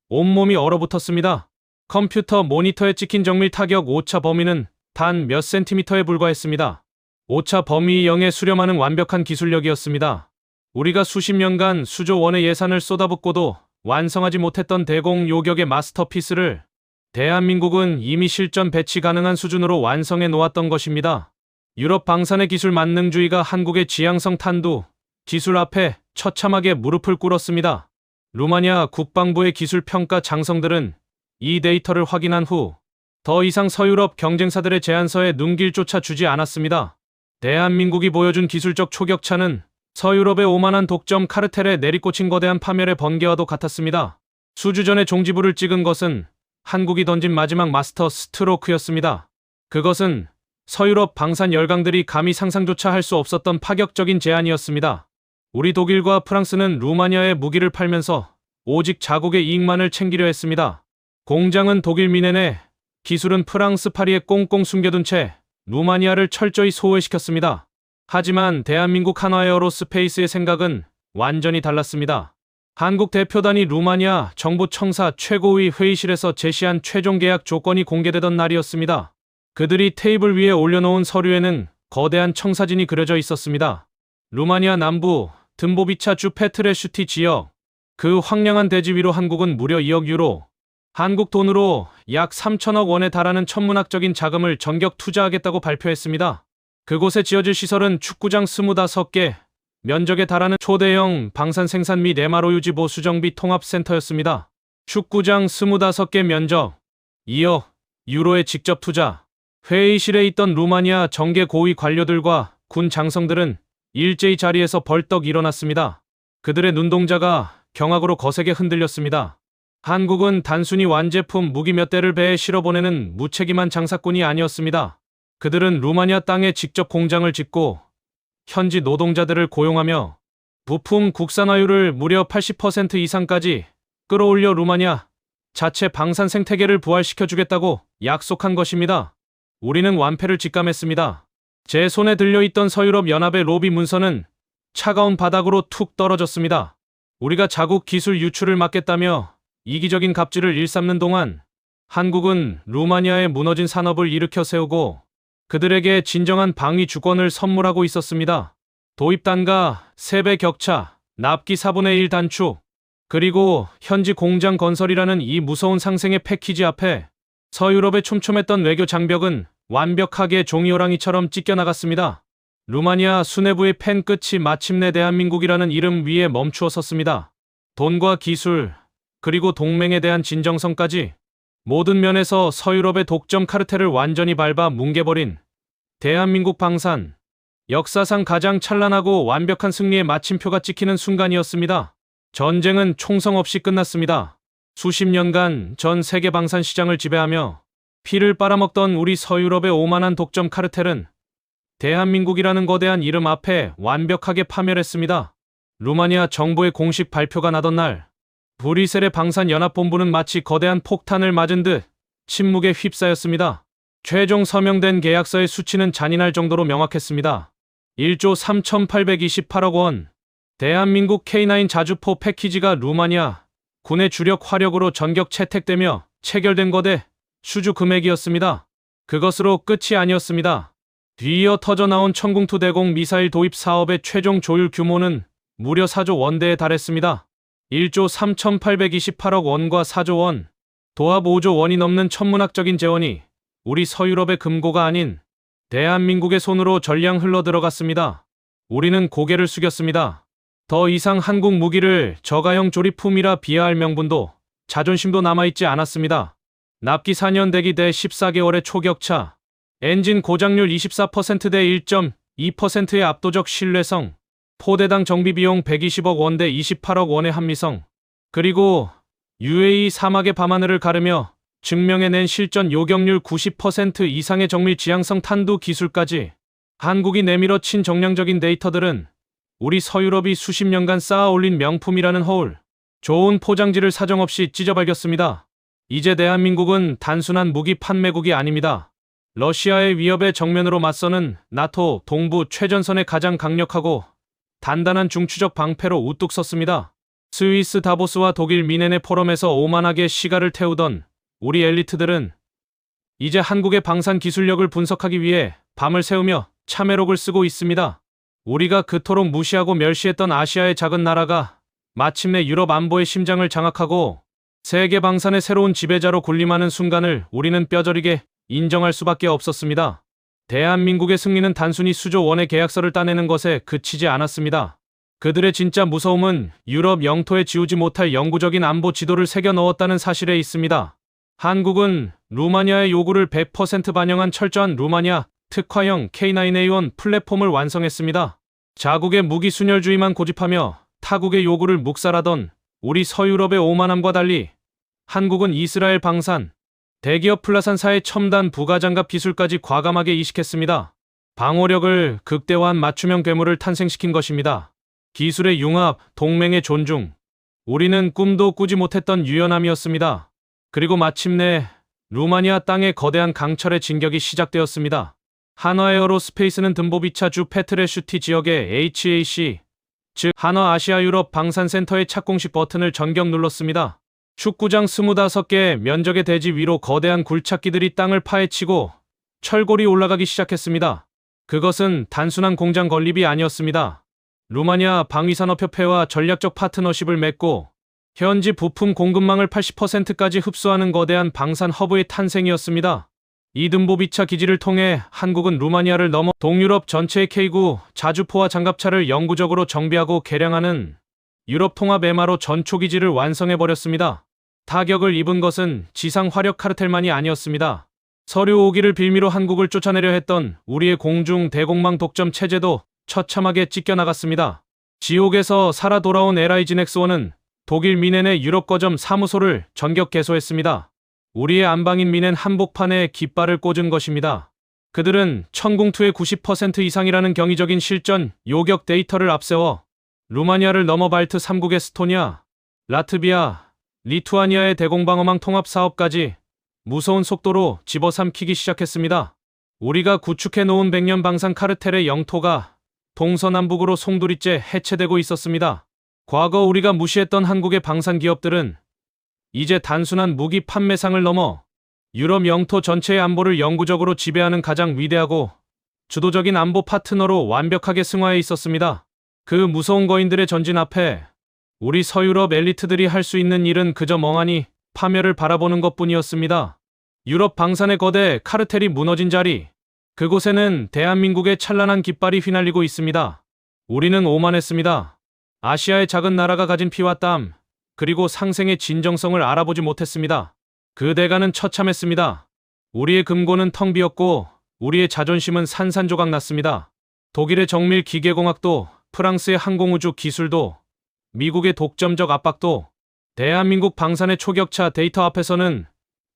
온몸이 얼어붙었습니다. 컴퓨터 모니터에 찍힌 정밀 타격 오차 범위는 단 몇 센티미터에 불과했습니다. 오차 범위의 0에 수렴하는 완벽한 기술력이었습니다. 우리가 수십 년간 수조 원의 예산을 쏟아붓고도 완성하지 못했던 대공 요격의 마스터피스를 대한민국은 이미 실전 배치 가능한 수준으로 완성해 놓았던 것입니다. 유럽 방산의 기술 만능주의가 한국의 지향성 탄두 기술 앞에 처참하게 무릎을 꿇었습니다. 루마니아 국방부의 기술 평가 장성들은 이 데이터를 확인한 후 더 이상 서유럽 경쟁사들의 제안서에 눈길조차 주지 않았습니다. 대한민국이 보여준 기술적 초격차는 서유럽의 오만한 독점 카르텔에 내리꽂힌 거대한 파멸의 번개와도 같았습니다. 수주 전에 종지부를 찍은 것은 한국이 던진 마지막 마스터 스트로크였습니다. 그것은 서유럽 방산 열강들이 감히 상상조차 할 수 없었던 파격적인 제안이었습니다. 우리 독일과 프랑스는 루마니아에 무기를 팔면서 오직 자국의 이익만을 챙기려 했습니다. 공장은 독일 미넨에, 기술은 프랑스 파리에 꽁꽁 숨겨둔 채 루마니아를 철저히 소외시켰습니다. 하지만 대한민국 한화에어로스페이스의 생각은 완전히 달랐습니다. 한국 대표단이 루마니아 정부 청사 최고위 회의실에서 제시한 최종 계약 조건이 공개되던 날이었습니다. 그들이 테이블 위에 올려놓은 서류에는 거대한 청사진이 그려져 있었습니다. 루마니아 남부 든보비차 주 페트레슈티 지역, 그 황량한 대지 위로 한국은 무려 2억 유로, 한국 돈으로 약 3천억 원에 달하는 천문학적인 자금을 전격 투자하겠다고 발표했습니다. 그곳에 지어질 시설은 축구장 25개, 면적에 달하는 초대형 방산 생산 및 MRO 유지 보수 정비 통합센터였습니다. 축구장 25개 면적, 2억 유로의 직접 투자. 회의실에 있던 루마니아 정계 고위 관료들과 군 장성들은 일제히 자리에서 벌떡 일어났습니다. 그들의 눈동자가 경악으로 거세게 흔들렸습니다. 한국은 단순히 완제품 무기 몇 대를 배에 실어보내는 무책임한 장사꾼이 아니었습니다. 그들은 루마니아 땅에 직접 공장을 짓고 현지 노동자들을 고용하며 부품 국산화율을 무려 80% 이상까지 끌어올려 루마니아 자체 방산 생태계를 부활시켜주겠다고 약속한 것입니다. 우리는 완패를 직감했습니다. 제 손에 들려있던 서유럽 연합의 로비 문서는 차가운 바닥으로 툭 떨어졌습니다. 우리가 자국 기술 유출을 막겠다며 이기적인 갑질을 일삼는 동안 한국은 루마니아의 무너진 산업을 일으켜 세우고 그들에게 진정한 방위 주권을 선물하고 있었습니다. 도입 단가 3배 격차, 납기 4분의 1 단축, 그리고 현지 공장 건설이라는 이 무서운 상생의 패키지 앞에 서유럽에 촘촘했던 외교 장벽은 완벽하게 종이호랑이처럼 찢겨나갔습니다. 루마니아 수뇌부의 펜 끝이 마침내 대한민국이라는 이름 위에 멈추어 섰습니다. 돈과 기술, 그리고 동맹에 대한 진정성까지 모든 면에서 서유럽의 독점 카르텔을 완전히 밟아 뭉개버린 대한민국 방산. 역사상 가장 찬란하고 완벽한 승리의 마침표가 찍히는 순간이었습니다. 전쟁은 총성 없이 끝났습니다. 수십 년간 전 세계 방산 시장을 지배하며 피를 빨아먹던 우리 서유럽의 오만한 독점 카르텔은 대한민국이라는 거대한 이름 앞에 완벽하게 파멸했습니다. 루마니아 정부의 공식 발표가 나던 날, 브뤼셀의 방산연합본부는 마치 거대한 폭탄을 맞은 듯 침묵에 휩싸였습니다. 최종 서명된 계약서의 수치는 잔인할 정도로 명확했습니다. 1조 3,828억 원. 대한민국 K9 자주포 패키지가 루마니아 군의 주력 화력으로 전격 채택되며 체결된 거대 수주 금액이었습니다. 그것으로 끝이 아니었습니다. 뒤이어 터져나온 천궁2 대공 미사일 도입 사업의 최종 조율 규모는 무려 4조 원대에 달했습니다. 1조 3,828억 원과 4조 원, 도합 5조 원이 넘는 천문학적인 재원이 우리 서유럽의 금고가 아닌 대한민국의 손으로 전량 흘러들어갔습니다. 우리는 고개를 숙였습니다. 더 이상 한국 무기를 저가형 조립품이라 비하할 명분도 자존심도 남아있지 않았습니다. 납기 4년 대기 대 14개월의 초격차, 엔진 고장률 24% 대 1.2%의 압도적 신뢰성, 포대당 정비비용 120억 원 대 28억 원의 합리성, 그리고 UAE 사막의 밤하늘을 가르며 증명해낸 실전 요격률 90% 이상의 정밀 지향성 탄두 기술까지 한국이 내밀어 친 정량적인 데이터들은 우리 서유럽이 수십 년간 쌓아 올린 명품이라는 허울, 좋은 포장지를 사정없이 찢어발겼습니다. 이제 대한민국은 단순한 무기 판매국이 아닙니다. 러시아의 위협에 정면으로 맞서는 나토 동부 최전선의 가장 강력하고 단단한 중추적 방패로 우뚝 섰습니다. 스위스 다보스와 독일 미넨의 포럼에서 오만하게 시가를 태우던 우리 엘리트들은 이제 한국의 방산 기술력을 분석하기 위해 밤을 새우며 참회록을 쓰고 있습니다. 우리가 그토록 무시하고 멸시했던 아시아의 작은 나라가 마침내 유럽 안보의 심장을 장악하고 세계 방산의 새로운 지배자로 군림하는 순간을 우리는 뼈저리게 인정할 수밖에 없었습니다. 대한민국의 승리는 단순히 수조 원의 계약서를 따내는 것에 그치지 않았습니다. 그들의 진짜 무서움은 유럽 영토에 지우지 못할 영구적인 안보 지도를 새겨 넣었다는 사실에 있습니다. 한국은 루마니아의 요구를 100% 반영한 철저한 루마니아 특화형 K9A1 플랫폼을 완성했습니다. 자국의 무기 순혈주의만 고집하며 타국의 요구를 묵살하던 우리 서유럽의 오만함과 달리 한국은 이스라엘 방산, 대기업 플라산사의 첨단 부가장갑 기술까지 과감하게 이식했습니다. 방호력을 극대화한 맞춤형 괴물을 탄생시킨 것입니다. 기술의 융합, 동맹의 존중. 우리는 꿈도 꾸지 못했던 유연함이었습니다. 그리고 마침내 루마니아 땅의 거대한 강철의 진격이 시작되었습니다. 한화에어로스페이스는 든보비차 주 페트레슈티 지역의 HAC, 즉 한화 아시아 유럽 방산센터의 착공식 버튼을 전격 눌렀습니다. 축구장 25개 면적의 대지 위로 거대한 굴착기들이 땅을 파헤치고 철골이 올라가기 시작했습니다. 그것은 단순한 공장 건립이 아니었습니다. 루마니아 방위산업협회와 전략적 파트너십을 맺고 현지 부품 공급망을 80%까지 흡수하는 거대한 방산 허브의 탄생이었습니다. 이 든보비차 기지를 통해 한국은 루마니아를 넘어 동유럽 전체의 K9 자주포와 장갑차를 영구적으로 정비하고 개량하는 유럽 통합 MRO 전초기지를 완성해버렸습니다. 타격을 입은 것은 지상 화력 카르텔만이 아니었습니다. 서류 오기를 빌미로 한국을 쫓아내려 했던 우리의 공중 대공망 독점 체제도 처참하게 찢겨나갔습니다. 지옥에서 살아 돌아온 LIG 넥스원은 독일 미넨의 유럽 거점 사무소를 전격 개소했습니다. 우리의 안방인 미넨 한복판에 깃발을 꽂은 것입니다. 그들은 천궁투의 90% 이상이라는 경이적인 실전 요격 데이터를 앞세워 루마니아를 넘어 발트 3국 에스토니아, 라트비아, 리투아니아의 대공방어망 통합 사업까지 무서운 속도로 집어삼키기 시작했습니다. 우리가 구축해 놓은 100년 방산 카르텔의 영토가 동서남북으로 송두리째 해체되고 있었습니다. 과거 우리가 무시했던 한국의 방산 기업들은 이제 단순한 무기 판매상을 넘어 유럽 영토 전체의 안보를 영구적으로 지배하는 가장 위대하고 주도적인 안보 파트너로 완벽하게 승화해 있었습니다. 그 무서운 거인들의 전진 앞에 우리 서유럽 엘리트들이 할 수 있는 일은 그저 멍하니 파멸을 바라보는 것뿐이었습니다. 유럽 방산의 거대 카르텔이 무너진 자리, 그곳에는 대한민국의 찬란한 깃발이 휘날리고 있습니다. 우리는 오만했습니다. 아시아의 작은 나라가 가진 피와 땀, 그리고 상생의 진정성을 알아보지 못했습니다. 그 대가는 처참했습니다. 우리의 금고는 텅 비었고 우리의 자존심은 산산조각 났습니다. 독일의 정밀 기계공학도, 프랑스의 항공우주 기술도, 미국의 독점적 압박도, 대한민국 방산의 초격차 데이터 앞에서는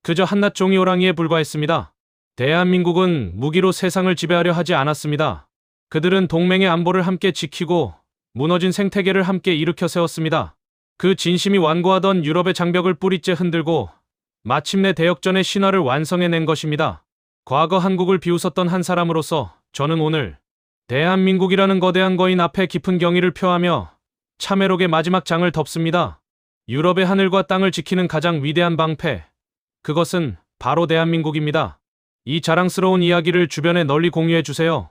그저 한낱 종이 호랑이에 불과했습니다. 대한민국은 무기로 세상을 지배하려 하지 않았습니다. 그들은 동맹의 안보를 함께 지키고 무너진 생태계를 함께 일으켜 세웠습니다. 그 진심이 완고하던 유럽의 장벽을 뿌리째 흔들고 마침내 대역전의 신화를 완성해낸 것입니다. 과거 한국을 비웃었던 한 사람으로서 저는 오늘 대한민국이라는 거대한 거인 앞에 깊은 경의를 표하며 참회록의 마지막 장을 덮습니다. 유럽의 하늘과 땅을 지키는 가장 위대한 방패, 그것은 바로 대한민국입니다. 이 자랑스러운 이야기를 주변에 널리 공유해 주세요.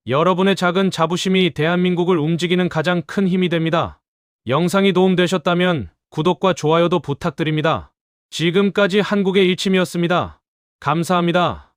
여러분의 작은 자부심이 대한민국을 움직이는 가장 큰 힘이 됩니다. 영상이 도움되셨다면 구독과 좋아요도 부탁드립니다. 지금까지 한국의 일침이었습니다. 감사합니다.